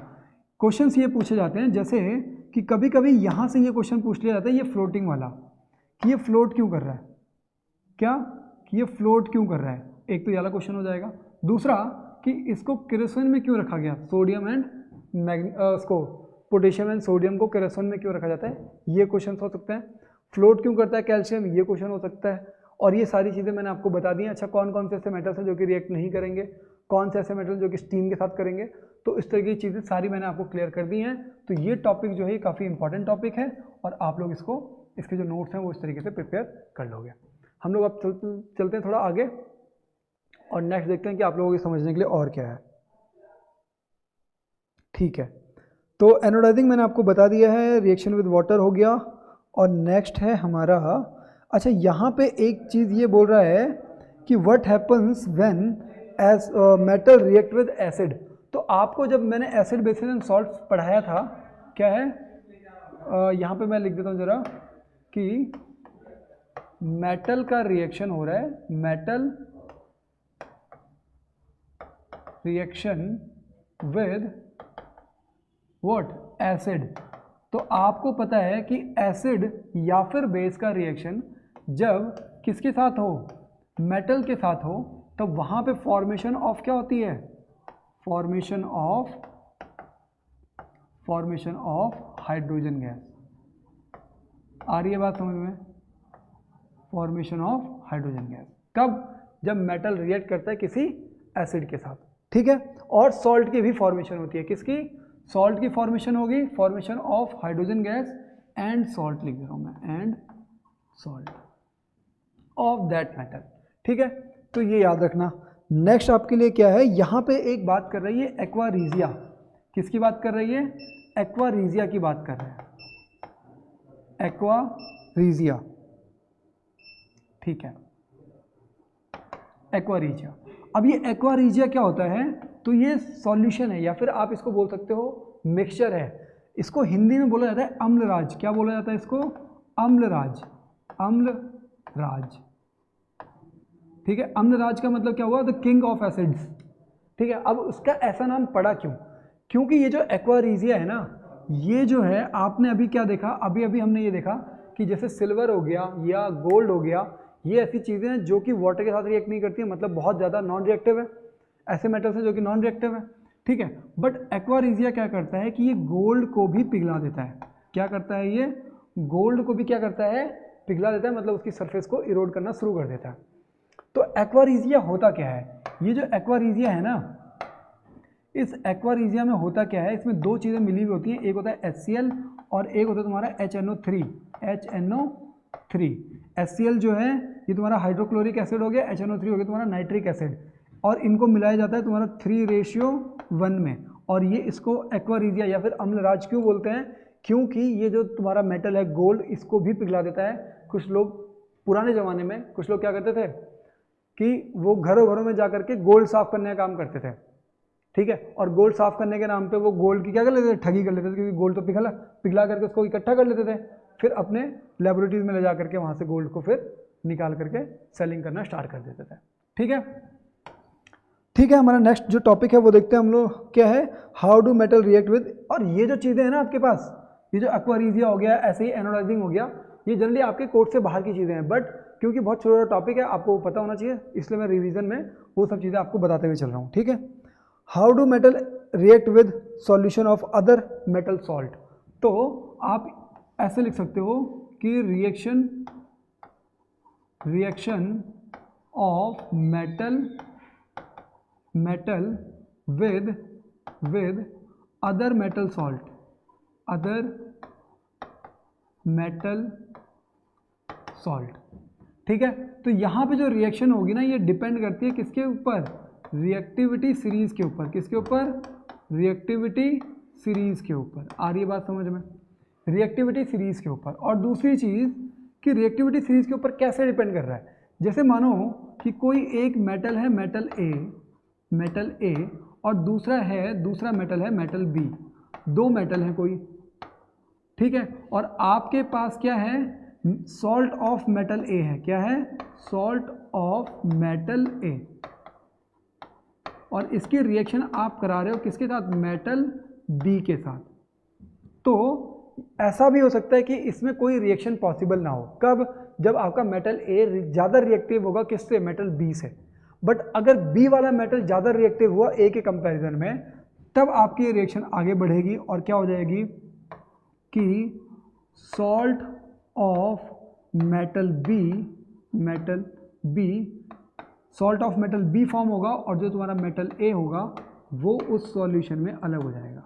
Speaker 2: क्वेश्चंस ये पूछे जाते हैं जैसे कि कभी कभी यहां से ये क्वेश्चन पूछ लिया जाता है, ये फ्लोटिंग वाला, कि ये फ्लोट क्यों कर रहा है, क्या कि ये फ्लोट क्यों कर रहा है, एक तो ये वाला क्वेश्चन हो जाएगा। दूसरा कि इसको केरोसिन में क्यों रखा गया, सोडियम एंड इसको पोटेशियम एंड सोडियम को केरोसिन में क्यों रखा जाता है, ये क्वेश्चन हो सकते हैं। फ्लोट क्यों करता है कैल्शियम, ये क्वेश्चन हो सकता है। और ये सारी चीज़ें मैंने आपको बता दी हैं। अच्छा, कौन कौन से ऐसे मेटल्स हैं जो कि रिएक्ट नहीं करेंगे, कौन से ऐसे मेटल जो कि स्टीम के साथ करेंगे, तो इस तरह की चीज़ें सारी मैंने आपको क्लियर कर दी हैं। तो ये टॉपिक जो है ये काफ़ी इंपॉर्टेंट टॉपिक है और आप लोग इसको, इसके जो नोट्स हैं वो इस तरीके से प्रिपेयर कर लोगे। हम लोग अब चलते हैं थोड़ा आगे और नेक्स्ट देखते हैं कि आप लोगों के समझने के लिए और क्या है। ठीक है, तो एनोडाइजिंग मैंने आपको बता दिया है, रिएक्शन विद वाटर हो गया। और नेक्स्ट है हमारा, अच्छा यहाँ पे एक चीज़ ये बोल रहा है कि what happens when as metal react with acid. तो आपको जब मैंने एसिड बेसिस एंड सॉल्ट्स पढ़ाया था, क्या है यहाँ पे मैं लिख देता हूँ ज़रा कि मेटल का रिएक्शन हो रहा है, metal reaction with what, acid. तो आपको पता है कि एसिड या फिर बेस का रिएक्शन जब किसके साथ हो, मेटल के साथ हो, तो वहाँ पे फॉर्मेशन ऑफ क्या होती है, फॉर्मेशन ऑफ हाइड्रोजन गैस। आ रही है बात समझ में, फॉर्मेशन ऑफ हाइड्रोजन गैस कब, जब मेटल रिएक्ट करता है किसी एसिड के साथ, ठीक है। और सॉल्ट की भी फॉर्मेशन होती है, किसकी, सॉल्ट की फॉर्मेशन होगी, formation of hydrogen gas and salt लिख दे रहा हूँ मैं, and salt of that metal, ठीक है। तो ये याद रखना। नेक्स्ट आपके लिए क्या है, यहाँ पे एक बात कर रही है एक्वारीजिया, किसकी बात कर रही है, एक्वारीजिया की बात कर रहे हैं, एक्वारीजिया, ठीक है, एक्वारीजिया। अब ये एक्वारीजिया क्या होता है, तो ये सॉल्यूशन है या फिर आप इसको बोल सकते हो मिक्सचर है। इसको हिंदी में बोला जाता है अम्लराज, क्या बोला जाता है इसको, अम्लराज, अम्लराज, ठीक है। अम्लराज का मतलब क्या हुआ, द किंग ऑफ एसिड्स, ठीक है। अब उसका ऐसा नाम पड़ा क्यों, क्योंकि ये जो एक्वारीजिया है ना, ये जो है आपने अभी क्या देखा, अभी अभी हमने ये देखा कि जैसे सिल्वर हो गया या गोल्ड हो गया, ये ऐसी चीज़ें हैं जो कि वाटर के साथ रिएक्ट नहीं करती है, मतलब बहुत ज़्यादा नॉन रिएक्टिव है, ऐसे मेटल्स हैं जो कि नॉन रिएक्टिव है, ठीक है। बट एक्वारीजिया क्या करता है कि ये गोल्ड को भी पिघला देता है, क्या करता है, ये गोल्ड को भी क्या करता है, पिघला देता है, मतलब उसकी सरफेस को इरोड करना शुरू कर देता है। तो एक्वारीजिया होता क्या है, ये जो एक्वारीजिया है ना, इस एक्वारीजिया में होता क्या है, इसमें दो चीज़ें मिली हुई होती हैं, एक होता है HCl और एक होता है तुम्हारा HNO3, HNO3। HCl जो है ये तुम्हारा हाइड्रोक्लोरिक एसिड हो गया, HNO3 हो गया तुम्हारा नाइट्रिक एसिड, और इनको मिलाया जाता है तुम्हारा 3:1 में। और ये इसको एक्वारीजिया या फिर अम्लराज क्यों बोलते हैं, क्योंकि ये जो तुम्हारा मेटल है गोल्ड, इसको भी पिघला देता है। कुछ लोग पुराने ज़माने में कुछ लोग क्या करते थे कि वो घरों घरों में जा करके गोल्ड साफ़ करने का काम करते थे, ठीक है। और गोल्ड साफ़ करने के नाम पे वो गोल्ड की क्या कर लेते थे, ठगी कर लेते थे, क्योंकि गोल्ड तो पिघला करके उसको इकट्ठा कर लेते थे, फिर अपने लेबोरेटरीज में ले जा करके वहाँ से गोल्ड को फिर निकाल करके सेलिंग करना स्टार्ट कर देते थे, ठीक है। ठीक है, हमारा नेक्स्ट जो टॉपिक है वो देखते हैं हम लोग, क्या है, how do metal react with. और ये जो चीज़ें हैं ना आपके पास, ये जो एक्वारीजिया हो गया, ऐसे ही एनोडाइजिंग हो गया, ये जनरली आपके कोर्स से बाहर की चीज़ें हैं, बट क्योंकि बहुत छोटा टॉपिक है आपको पता होना चाहिए, इसलिए मैं रिवीजन में वो सब चीज़ें आपको बताते हुए चल रहा हूँ, ठीक है। How do metal react with solution of other metal salt. तो आप ऐसे लिख सकते हो कि reaction of metal with other metal salt, ठीक है। तो यहाँ पे जो रिएक्शन होगी ना, ये डिपेंड करती है किसके ऊपर, रिएक्टिविटी सीरीज के ऊपर, किसके ऊपर, रिएक्टिविटी सीरीज के ऊपर। आ रही है बात समझ में, रिएक्टिविटी सीरीज के ऊपर। और दूसरी चीज़ कि रिएक्टिविटी सीरीज के ऊपर कैसे डिपेंड कर रहा है, जैसे मानो कि कोई एक मेटल है, मेटल ए, और दूसरा मेटल है मेटल बी, दो मेटल हैं कोई, ठीक है। और आपके पास क्या है, सॉल्ट ऑफ मेटल ए है, क्या है, सॉल्ट ऑफ मेटल ए, और इसकी रिएक्शन आप करा रहे हो किसके साथ, मेटल बी के साथ। तो ऐसा भी हो सकता है कि इसमें कोई रिएक्शन पॉसिबल ना हो, कब, जब आपका मेटल ए ज़्यादा रिएक्टिव होगा किससे, मेटल बी से। बट अगर बी वाला मेटल ज़्यादा रिएक्टिव हुआ ए के कंपैरिजन में, तब आपकी ये रिएक्शन आगे बढ़ेगी और क्या हो जाएगी कि salt of metal B salt of metal B form होगा और जो तुम्हारा मेटल ए होगा वो उस सॉल्यूशन में अलग हो जाएगा।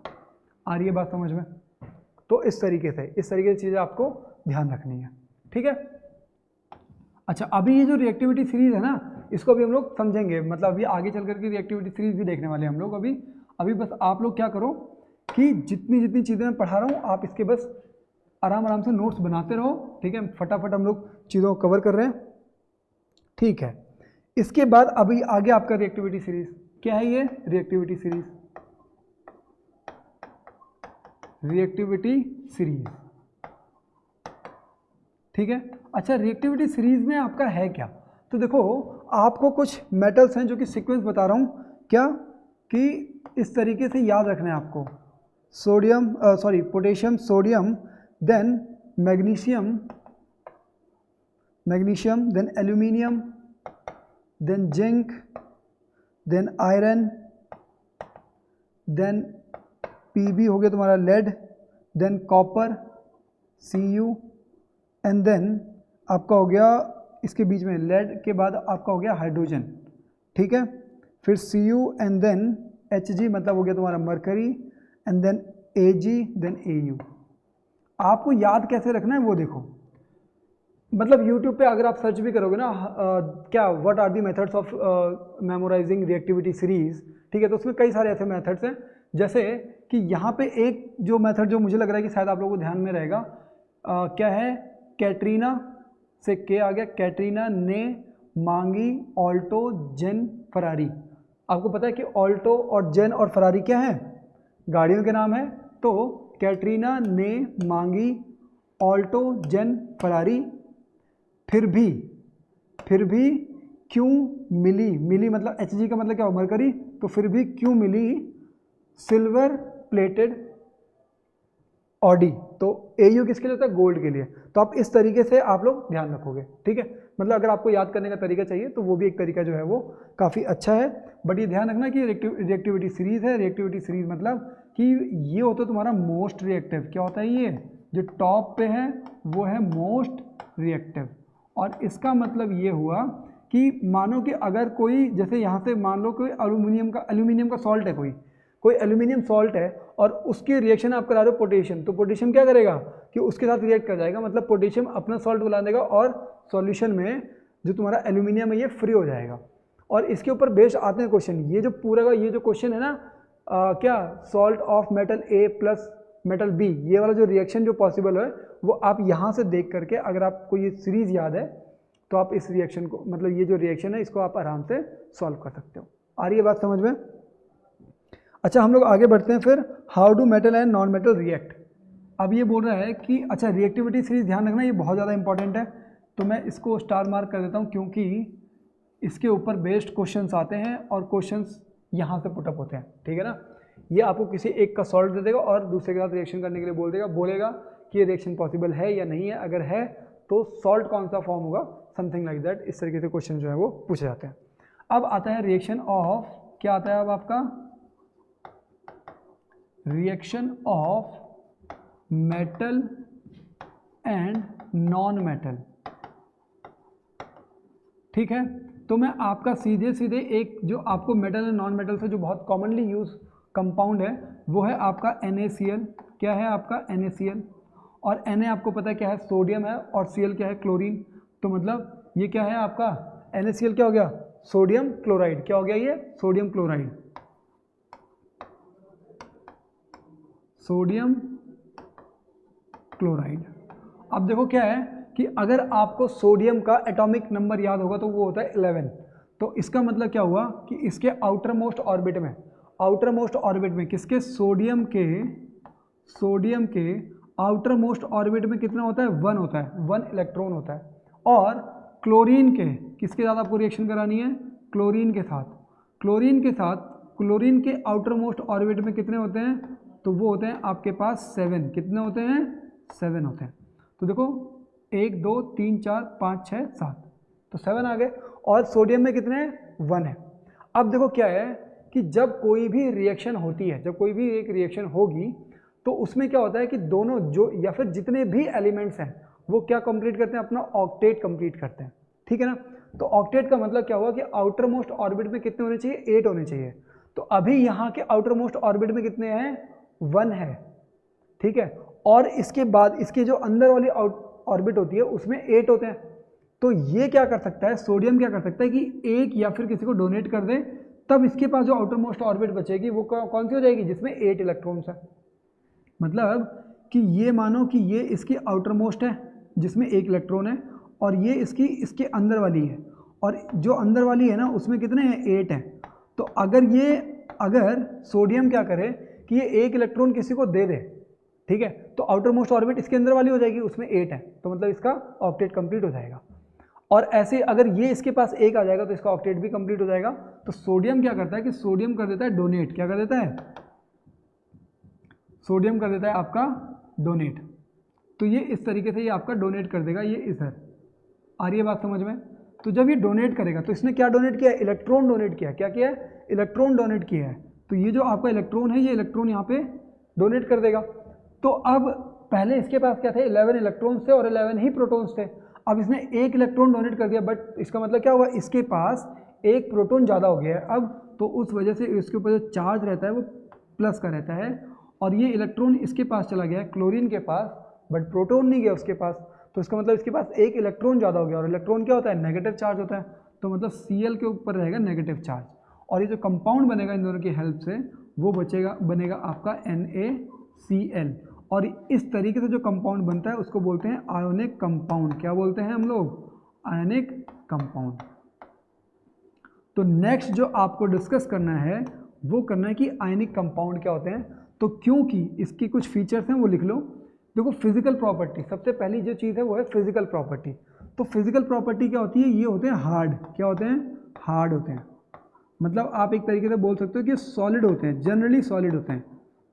Speaker 2: आ रही है बात समझ में? तो इस तरीके से चीज़ें आपको ध्यान रखनी है, ठीक है। अच्छा, अभी ये जो रिएक्टिविटी सीरीज है ना, इसको अभी हम लोग समझेंगे, मतलब अभी आगे चल करके रिएक्टिविटी सीरीज भी देखने वाले हैं हम लोग। अभी बस आप लोग क्या करो कि जितनी चीज़ें मैं पढ़ा रहा हूँ आप इसके बस आराम से नोट्स बनाते रहो, ठीक है। फटाफट हम लोग चीज़ों को कवर कर रहे हैं, ठीक है। इसके बाद अभी आगे आपका रिएक्टिविटी सीरीज क्या है, ये रिएक्टिविटी सीरीज, ठीक है। अच्छा, रिएक्टिविटी सीरीज में आपका है क्या, तो देखो आपको कुछ मेटल्स हैं जो कि सीक्वेंस बता रहा हूँ क्या, कि इस तरीके से याद रखना है आपको। Potassium, sodium, then magnesium, then aluminium, then zinc, then iron, then Pb हो गया तुम्हारा lead, then copper Cu, and then आपका हो गया इसके बीच में लेड के बाद आपका हो गया हाइड्रोजन, ठीक है। फिर Cu एंड देन Hg मतलब हो गया तुम्हारा mercury, and then Ag, then Au। आपको याद कैसे रखना है वो देखो, मतलब YouTube पे अगर आप सर्च भी करोगे ना क्या what are the methods of memorising reactivity series, ठीक है, तो उसमें कई सारे ऐसे मेथड्स हैं। जैसे कि यहाँ पे एक जो मेथड जो मुझे लग रहा है कि शायद आप लोगों को ध्यान में रहेगा, क्या है, कैटरीना से के आ गया, कैटरीना ने मांगी ऑल्टो जेन फरारी। आपको पता है कि ऑल्टो और जेन और फरारी क्या है, गाड़ियों के नाम है। तो कैटरीना ने मांगी ऑल्टो जेन फरारी, फिर भी क्यों मिली मतलब Hg का मतलब क्या हो, मरकरी, तो फिर भी क्यों मिली सिल्वर प्लेटेड ऑडी। तो Au किसके लिए होता है, गोल्ड के लिए। तो आप इस तरीके से आप लोग ध्यान रखोगे, ठीक है। मतलब अगर आपको याद करने का तरीका चाहिए तो वो भी एक तरीका जो है वो काफ़ी अच्छा है। बट ये ध्यान रखना कि रिएक्टिविटी सीरीज है। रिएक्टिविटी सीरीज मतलब कि ये होता है तुम्हारा मोस्ट रिएक्टिव। क्या होता है, ये जो टॉप पे है वो है मोस्ट रिएक्टिव। और इसका मतलब ये हुआ कि मानो कि अगर कोई, जैसे यहाँ से मान लो कोई एल्यूमिनियम का सॉल्ट है, कोई एल्यूमिनियम सॉल्ट है और उसकी रिएक्शन आप करा दो पोटेशियम, तो पोटेशियम क्या करेगा कि उसके साथ रिएक्ट कर जाएगा, मतलब पोटेशियम अपना सॉल्ट बुला देगा और सॉल्यूशन में जो तुम्हारा एल्यूमिनियम है ये फ्री हो जाएगा। और इसके ऊपर बेस्ड आते हैं क्वेश्चन। ये जो पूरा का ये जो क्वेश्चन है ना, क्या salt of metal A plus metal B, ये वाला जो रिएक्शन जो पॉसिबल है वो आप यहाँ से देख करके, अगर आपको ये सीरीज याद है तो आप इस रिएक्शन को, मतलब ये जो रिएक्शन है इसको आप आराम से सॉल्व कर सकते हो। आ रही है बात समझ में? अच्छा, हम लोग आगे बढ़ते हैं फिर। How do metal and non metal react. अब ये बोल रहा है कि अच्छा रिएक्टिविटी सीरीज ध्यान रखना, ये बहुत ज़्यादा इंपॉर्टेंट है। तो मैं इसको स्टार मार्क कर देता हूँ क्योंकि इसके ऊपर बेस्ड क्वेश्चंस आते हैं और क्वेश्चंस यहाँ से पुटअप होते हैं, ठीक है ना। ये आपको किसी एक का सॉल्व दे देगा और दूसरे के साथ रिएक्शन करने के लिए बोलेगा कि ये रिएक्शन पॉसिबल है या नहीं है। अगर है तो सॉल्ट कौन सा फॉर्म होगा, समथिंग लाइक दैट। इस तरीके से क्वेश्चन जो है वो पूछे जाते हैं। अब आता है रिएक्शन ऑफ, क्या आता है अब आपका, reaction of metal and non metal, ठीक है। तो मैं आपका सीधे एक जो आपको मेटल एंड नॉन मेटल से जो बहुत कॉमनली यूज कंपाउंड है वो है आपका NaCl। क्या है आपका NaCl, और Na आपको पता है क्या है, सोडियम है, और Cl क्या है, क्लोरीन। तो मतलब ये क्या है आपका NaCl, क्या हो गया, सोडियम क्लोराइड। क्या हो गया ये, सोडियम क्लोराइड, सोडियम क्लोराइड। अब देखो क्या है कि अगर आपको सोडियम का एटॉमिक नंबर याद होगा तो वो होता है 11। तो इसका मतलब क्या हुआ कि इसके आउटर मोस्ट ऑर्बिट में किसके, सोडियम के आउटर मोस्ट ऑर्बिट में कितना होता है, 1 होता है, 1 इलेक्ट्रॉन होता है। और क्लोरीन के किसके साथ आपको रिएक्शन करानी है, क्लोरीन के आउटर मोस्ट ऑर्बिट में कितने होते हैं, तो वो होते हैं आपके पास 7। कितने होते हैं, 7 होते हैं। तो देखो 1 2 3 4 5 6 7, तो 7 आ गए। और सोडियम में कितने हैं? 1 है। अब देखो क्या है कि जब कोई भी रिएक्शन होती है, जब कोई भी एक रिएक्शन होगी तो उसमें क्या होता है कि दोनों जो या फिर जितने भी एलिमेंट्स हैं वो क्या कंप्लीट करते हैं? अपना ऑक्टेट कंप्लीट करते हैं, ठीक है ना। तो ऑक्टेट का मतलब क्या हुआ कि आउटर मोस्ट ऑर्बिट में कितने होने चाहिए? 8 होने चाहिए। तो अभी यहाँ के आउटर मोस्ट ऑर्बिट में कितने हैं? 1 है, ठीक है। और इसके बाद इसके जो अंदर वाली ऑर्बिट होती है उसमें 8 होते हैं। तो ये क्या कर सकता है, सोडियम क्या कर सकता है कि एक या फिर किसी को डोनेट कर दे, तब इसके पास जो आउटर मोस्ट ऑर्बिट बचेगी वो कौन सी हो जाएगी? जिसमें 8 इलेक्ट्रॉन्स है। मतलब कि ये मानो कि ये इसकी आउटर मोस्ट है जिसमें 1 इलेक्ट्रॉन है, और ये इसके अंदर वाली है, और जो अंदर वाली है ना उसमें कितने हैं? 8 हैं। तो अगर सोडियम क्या करे कि ये 1 इलेक्ट्रॉन किसी को दे दे, ठीक है, तो आउटर मोस्ट ऑर्बिट इसके अंदर वाली हो जाएगी, उसमें 8 है, तो मतलब इसका ऑक्टेट कंप्लीट हो जाएगा। और ऐसे अगर ये इसके पास 1 आ जाएगा तो इसका ऑक्टेट भी कंप्लीट हो जाएगा। तो सोडियम क्या करता है कि सोडियम कर देता है डोनेट। क्या कर देता है? सोडियम कर देता है आपका डोनेट। तो ये इस तरीके से ये आपका डोनेट कर देगा, ये इधर। आ रही है बात समझ में? तो जब ये डोनेट करेगा तो इसने क्या डोनेट किया है? इलेक्ट्रॉन डोनेट किया। क्या किया है? इलेक्ट्रॉन डोनेट किया है। तो ये जो आपका इलेक्ट्रॉन है, ये इलेक्ट्रॉन यहाँ पे डोनेट कर देगा। तो अब पहले इसके पास क्या थे? 11 इलेक्ट्रॉन्स थे और 11 ही प्रोटॉन्स थे। अब इसने 1 इलेक्ट्रॉन डोनेट कर दिया, बट इसका मतलब क्या हुआ? इसके पास 1 प्रोटॉन ज़्यादा हो गया है अब, तो उस वजह से इसके ऊपर जो चार्ज रहता है वो प्लस का रहता है, और ये इलेक्ट्रॉन इसके पास चला गया है, क्लोरीन के पास, बट प्रोटॉन नहीं गया उसके पास। तो इसका मतलब इसके पास 1 इलेक्ट्रॉन ज़्यादा हो गया, और इलेक्ट्रॉन क्या होता है? नेगेटिव चार्ज होता है। तो मतलब Cl के ऊपर रहेगा नेगेटिव चार्ज, और ये जो कंपाउंड बनेगा इन दोनों की हेल्प से वो बनेगा आपका NaCl। और इस तरीके से जो कंपाउंड बनता है उसको बोलते हैं आयोनिक कंपाउंड। क्या बोलते हैं हम लोग? Ionic compound. तो नेक्स्ट जो आपको डिस्कस करना है वो करना है कि आयनिक कंपाउंड क्या होते हैं। तो क्योंकि इसकी कुछ फीचर्स हैं वो लिख लो। देखो, फिजिकल प्रॉपर्टी, सबसे पहली जो चीज़ है वो है फिजिकल प्रॉपर्टी। तो फिजिकल प्रॉपर्टी क्या होती है? ये होते हैं हार्ड। क्या होते हैं? हार्ड होते हैं। मतलब आप एक तरीके से बोल सकते हो कि सॉलिड होते हैं, जनरली सॉलिड होते हैं।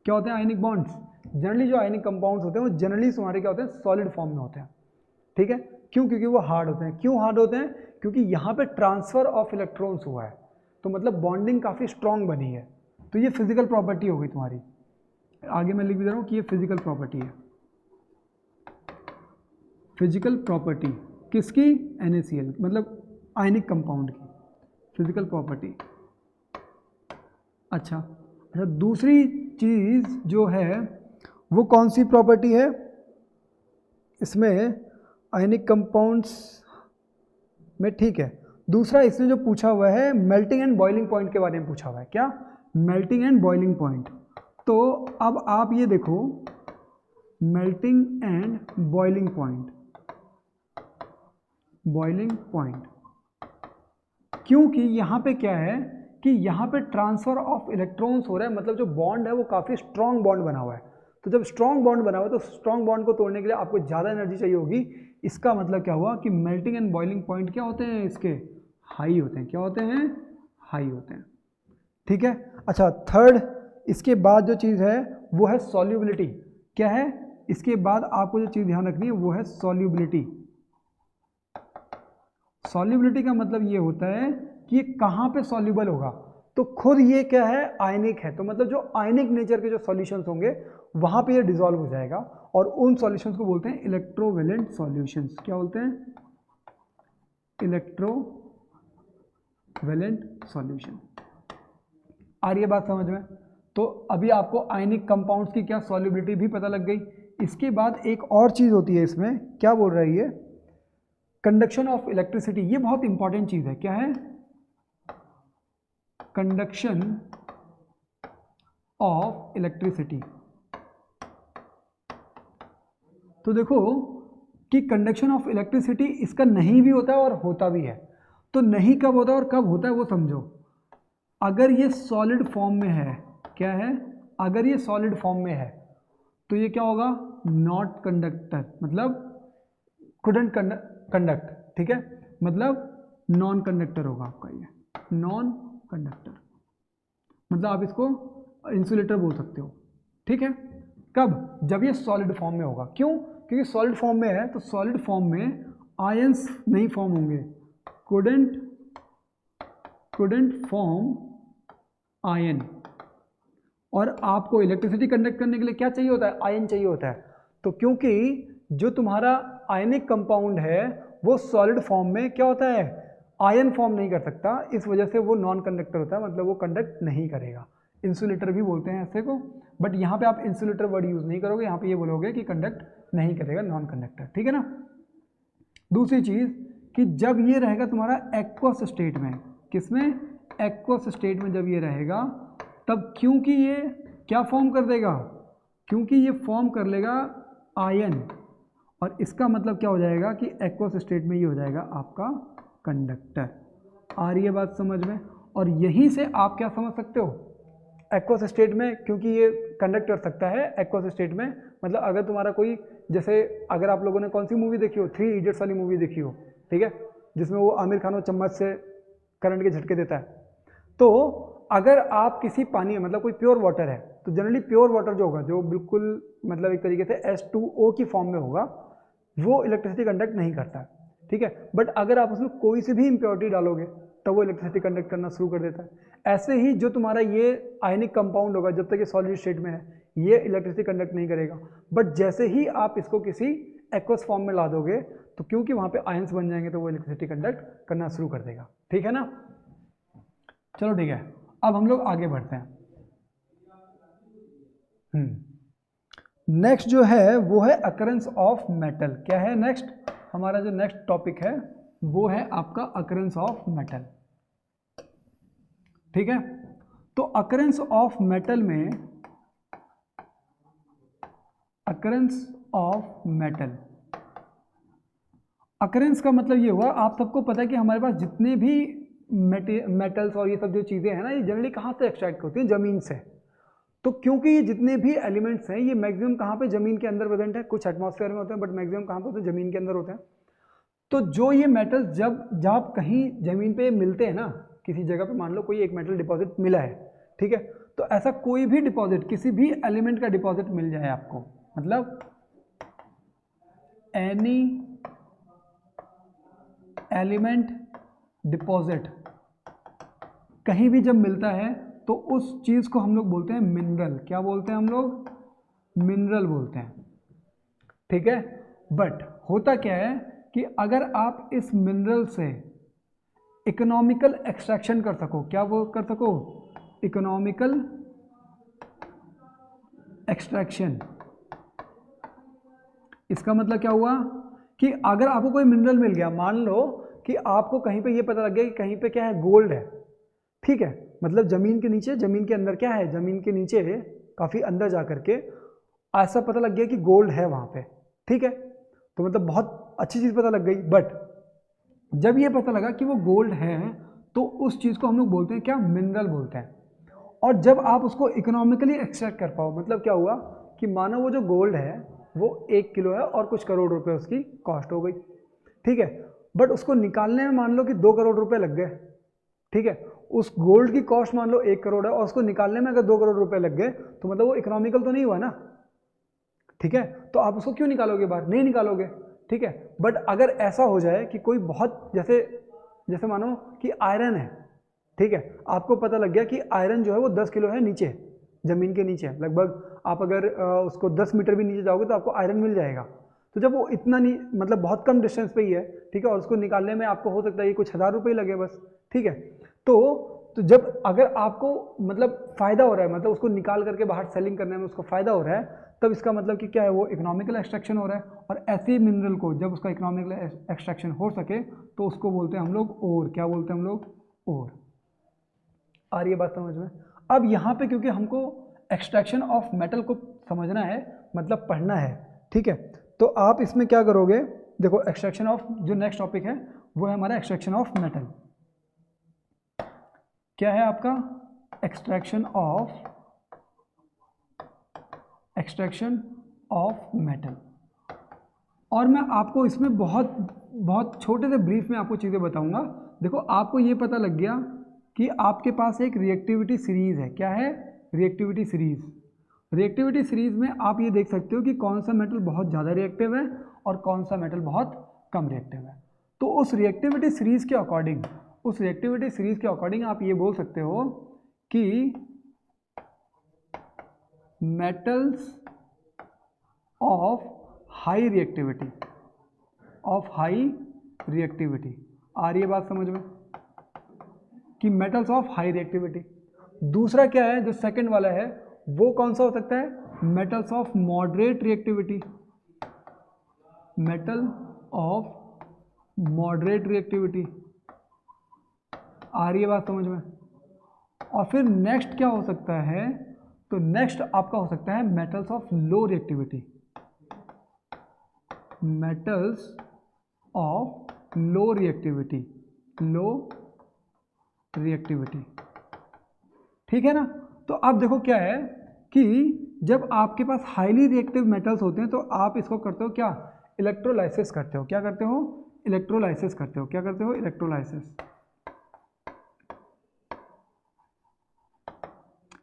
Speaker 2: क्या होते हैं? आयनिक बॉन्ड्स। जनरली जो आयनिक कंपाउंड्स होते हैं वो जनरली तुम्हारे क्या होते हैं? सॉलिड फॉर्म में होते हैं, ठीक है। क्यों? क्योंकि वो हार्ड होते हैं। क्यों हार्ड होते हैं? क्योंकि यहाँ पे ट्रांसफर ऑफ इलेक्ट्रॉन्स हुआ है, तो मतलब बॉन्डिंग काफ़ी स्ट्रॉन्ग बनी है। तो ये फिजिकल प्रॉपर्टी हो गई तुम्हारी। आगे मैं लिख भी दे रहा हूँ कि ये फिजिकल प्रॉपर्टी है। फिजिकल प्रॉपर्टी किसकी? NaCl, मतलब आयनिक कंपाउंड की फिजिकल प्रॉपर्टी। अच्छा, दूसरी चीज़ जो है वो कौन सी प्रॉपर्टी है इसमें आयनिक कंपाउंड्स में? ठीक है, दूसरा इसमें जो पूछा हुआ है मेल्टिंग एंड बॉइलिंग पॉइंट के बारे में पूछा हुआ है। क्या? Melting and boiling point. तो अब आप ये देखो, melting and boiling point, boiling point, क्योंकि यहाँ पे क्या है कि यहाँ पे ट्रांसफर ऑफ इलेक्ट्रॉन्स हो रहा है, मतलब जो बॉन्ड है वो काफ़ी स्ट्रॉन्ग बॉन्ड बना हुआ है। तो जब स्ट्रॉन्ग बॉन्ड बना हुआ है तो स्ट्रॉन्ग बॉन्ड को तोड़ने के लिए आपको ज़्यादा एनर्जी चाहिए होगी। इसका मतलब क्या हुआ कि मेल्टिंग एंड बॉइलिंग पॉइंट क्या होते हैं इसके? हाई होते हैं। क्या होते हैं? हाई होते हैं, ठीक है। अच्छा, थर्ड इसके बाद जो चीज़ है वो है सॉल्युबिलिटी। क्या है? इसके बाद आपको जो चीज़ ध्यान रखनी है वो है सॉल्युबिलिटी। सॉल्युबिलिटी का मतलब ये होता है कि ये कहाँ पे सॉल्युबल होगा। तो खुद ये क्या है? आयनिक है। तो मतलब जो आयनिक नेचर के जो सॉल्यूशंस होंगे वहाँ पे ये डिसॉल्व हो जाएगा, और उन सॉल्यूशंस को बोलते हैं इलेक्ट्रोवेलेंट सॉल्यूशंस। क्या बोलते हैं? Electrovalent solution. आ रही है बात समझ में? तो अभी आपको आयनिक कंपाउंड्स की क्या सॉल्युबिलिटी भी पता लग गई। इसके बाद एक और चीज़ होती है इसमें, क्या बोल रहा है ये? Conduction of electricity. ये बहुत इंपॉर्टेंट चीज़ है। क्या है? Conduction of electricity. तो देखो कि कंडक्शन ऑफ इलेक्ट्रिसिटी इसका नहीं भी होता है और होता भी है। तो नहीं कब होता है और कब होता है वो समझो। अगर ये सॉलिड फॉर्म में है, क्या है? अगर ये सॉलिड फॉर्म में है तो ये क्या होगा? नॉट कंडक्टर, मतलब कुडंट कंडक्ट, ठीक है, मतलब नॉन कंडक्टर होगा आपका ये, नॉन कंडक्टर। मतलब आप इसको इंसुलेटर बोल सकते हो, ठीक है। कब? जब ये सॉलिड फॉर्म में होगा। क्यों? क्योंकि सॉलिड फॉर्म में है, तो सॉलिड फॉर्म में आयंस नहीं फॉर्म होंगे, couldn't फॉर्म आयन। और आपको इलेक्ट्रिसिटी कंडक्ट करने के लिए क्या चाहिए होता है? आयन चाहिए होता है। तो क्योंकि जो तुम्हारा आयनिक कंपाउंड है वो सॉलिड फॉर्म में क्या होता है? आयन फॉर्म नहीं कर सकता, इस वजह से वो नॉन कंडक्टर होता है, मतलब वो कंडक्ट नहीं करेगा। इंसुलेटर भी बोलते हैं ऐसे को, बट यहाँ पे आप इंसुलेटर वर्ड यूज़ नहीं करोगे, यहाँ पे ये बोलोगे कि कंडक्ट नहीं करेगा, नॉन कंडक्टर, ठीक है ना। दूसरी चीज़ कि जब ये रहेगा तुम्हारा एक्वस स्टेट में, किसमें? एक्वस स्टेट में जब ये रहेगा, तब क्योंकि ये क्या फॉर्म कर देगा? क्योंकि ये फॉर्म कर लेगा आयन, और इसका मतलब क्या हो जाएगा कि एक्वस स्टेट में ये हो जाएगा आपका कंडक्टर। आ रही है बात समझ में? और यहीं से आप क्या समझ सकते हो? एक्वस स्टेट में क्योंकि ये कंडक्ट कर सकता है एक्वस स्टेट में, मतलब अगर तुम्हारा कोई, जैसे अगर आप लोगों ने कौन सी मूवी देखी हो, 3 इडियट्स वाली मूवी देखी हो, ठीक है, जिसमें वो आमिर खान वो चम्मच से करंट के झटके देता है, तो अगर आप किसी पानी में, मतलब कोई प्योर वाटर है, तो जनरली प्योर वाटर जो होगा, जो बिल्कुल मतलब एक तरीके से H2O की फॉर्म में होगा, वो इलेक्ट्रिसिटी कंडक्ट नहीं करता है, ठीक है। बट अगर आप उसमें कोई सी भी इम्प्योरिटी डालोगे तो वो इलेक्ट्रिसिटी कंडक्ट करना शुरू कर देता है। ऐसे ही जो तुम्हारा ये आयनिक कंपाउंड होगा, जब तक ये सॉलिड स्टेट में है, ये इलेक्ट्रिसिटी कंडक्ट नहीं करेगा, बट जैसे ही आप इसको किसी एक्वस फॉर्म में ला दोगे, तो क्योंकि वहाँ पे आयंस बन जाएंगे, तो वो इलेक्ट्रिसिटी कंडक्ट करना शुरू कर देगा, ठीक है ना। चलो ठीक है, अब हम लोग आगे बढ़ते हैं। नेक्स्ट जो है वो है अकरेंस ऑफ मेटल। क्या है नेक्स्ट? हमारा जो नेक्स्ट टॉपिक है वो है आपका अकरेंस ऑफ मेटल, ठीक है। तो अकरेंस ऑफ मेटल में, अकरेंस ऑफ मेटल, अकरेंस का मतलब ये हुआ, आप सबको पता है कि हमारे पास जितने भी मेटल्स और ये सब जो चीज़ें हैं ना, ये जनरली कहाँ से एक्सट्रैक्ट होती हैं? ज़मीन से। तो क्योंकि ये जितने भी एलिमेंट्स हैं, ये मैक्सिमम कहाँ पे? ज़मीन के अंदर प्रेजेंट है। कुछ एटमॉस्फेयर में होते हैं, बट मैक्सिमम कहाँ पे होते हैं? ज़मीन के अंदर होते हैं। तो जो ये मेटल्स जब कहीं ज़मीन पे मिलते हैं ना, किसी जगह पे मान लो कोई एक मेटल डिपॉजिट मिला है, ठीक है, तो ऐसा कोई भी डिपॉजिट, किसी भी एलिमेंट का डिपॉजिट मिल जाए आपको, मतलब एनी एलिमेंट डिपॉजिट कहीं भी जब मिलता है, तो उस चीज़ को हम लोग बोलते हैं मिनरल। क्या बोलते हैं हम लोग? मिनरल बोलते हैं, ठीक है। बट होता क्या है कि अगर आप इस मिनरल से इकोनॉमिकल एक्सट्रैक्शन कर सको, क्या वो कर सको? Economical extraction. इसका मतलब क्या हुआ कि अगर आपको कोई मिनरल मिल गया, मान लो कि आपको कहीं पे ये पता लग गया कि कहीं पे क्या है? गोल्ड है, ठीक है, मतलब ज़मीन के नीचे, ज़मीन के अंदर क्या है? ज़मीन के नीचे काफ़ी अंदर जा करके ऐसा पता लग गया कि गोल्ड है वहाँ पे, ठीक है, तो मतलब बहुत अच्छी चीज़ पता लग गई। बट जब ये पता लगा कि वो गोल्ड है, तो उस चीज़ को हम लोग बोलते हैं क्या? मिनरल बोलते हैं। और जब आप उसको इकोनॉमिकली एक्सट्रैक्ट कर पाओ, मतलब क्या हुआ कि मानो वो जो गोल्ड है वो 1 किलो है और कुछ करोड़ रुपए उसकी कॉस्ट हो गई, ठीक है, बट उसको निकालने में मान लो कि 2 करोड़ रुपए लग गए, ठीक है। उस गोल्ड की कॉस्ट मान लो 1 करोड़ है, और उसको निकालने में अगर 2 करोड़ रुपए लग गए, तो मतलब वो इकोनॉमिकल तो नहीं हुआ ना, ठीक है। तो आप उसको क्यों निकालोगे बाहर? नहीं निकालोगे, ठीक है। बट अगर ऐसा हो जाए कि कोई बहुत, जैसे मानो कि आयरन है, ठीक है, आपको पता लग गया कि आयरन जो है वो 10 किलो है नीचे, ज़मीन के नीचे लगभग, आप अगर उसको 10 मीटर भी नीचे जाओगे तो आपको आयरन मिल जाएगा। तो जब वो इतना नहीं, मतलब बहुत कम डिस्टेंस पे ही है, ठीक है, और उसको निकालने में आपको हो सकता है कि कुछ 1000 रुपये लगे बस, ठीक है। तो जब अगर आपको मतलब फ़ायदा हो रहा है, मतलब उसको निकाल करके बाहर सेलिंग करने में उसको फ़ायदा हो रहा है, तब इसका मतलब कि क्या है? वो इकोनॉमिकल एक्सट्रैक्शन हो रहा है। और ऐसे मिनरल को जब उसका इकोनॉमिकल एक्सट्रैक्शन हो सके, तो उसको बोलते हैं हम लोग ओर। क्या बोलते हैं हम लोग? ओर। आ रही है बात समझ में? अब यहाँ पे क्योंकि हमको एक्सट्रैक्शन ऑफ मेटल को समझना है, मतलब पढ़ना है, ठीक है, तो आप इसमें क्या करोगे? देखो, एक्सट्रैक्शन ऑफ, जो नेक्स्ट टॉपिक है वो है हमारा एक्सट्रैक्शन ऑफ मेटल। क्या है आपका? Extraction of metal. और मैं आपको इसमें बहुत छोटे से ब्रीफ में आपको चीज़ें बताऊंगा। देखो, आपको ये पता लग गया कि आपके पास एक रिएक्टिविटी सीरीज़ है। क्या है? Reactivity series. रिएक्टिविटी सीरीज में आप ये देख सकते हो कि कौन सा मेटल बहुत ज़्यादा रिएक्टिव है और कौन सा मेटल बहुत कम रिएक्टिव है। तो उस रिएक्टिविटी सीरीज के अकॉर्डिंग आप ये बोल सकते हो कि मेटल्स ऑफ हाई रिएक्टिविटी, आ रही है बात समझ में, कि मेटल्स ऑफ हाई रिएक्टिविटी। दूसरा क्या है जो सेकंड वाला है, वो कौन सा हो सकता है, metals of moderate reactivity, metal of moderate reactivity, आ रही है बात समझ में। और फिर नेक्स्ट क्या हो सकता है, तो नेक्स्ट आपका हो सकता है metals of low reactivity, metals of low reactivity, ठीक है ना। तो अब देखो क्या है कि जब आपके पास हाईली रिएक्टिव मेटल्स होते हैं तो आप इसको करते हो क्या, इलेक्ट्रोलाइसिस करते हो। क्या करते हो, इलेक्ट्रोलाइसिस करते हो। क्या करते हो, इलेक्ट्रोलाइसिस।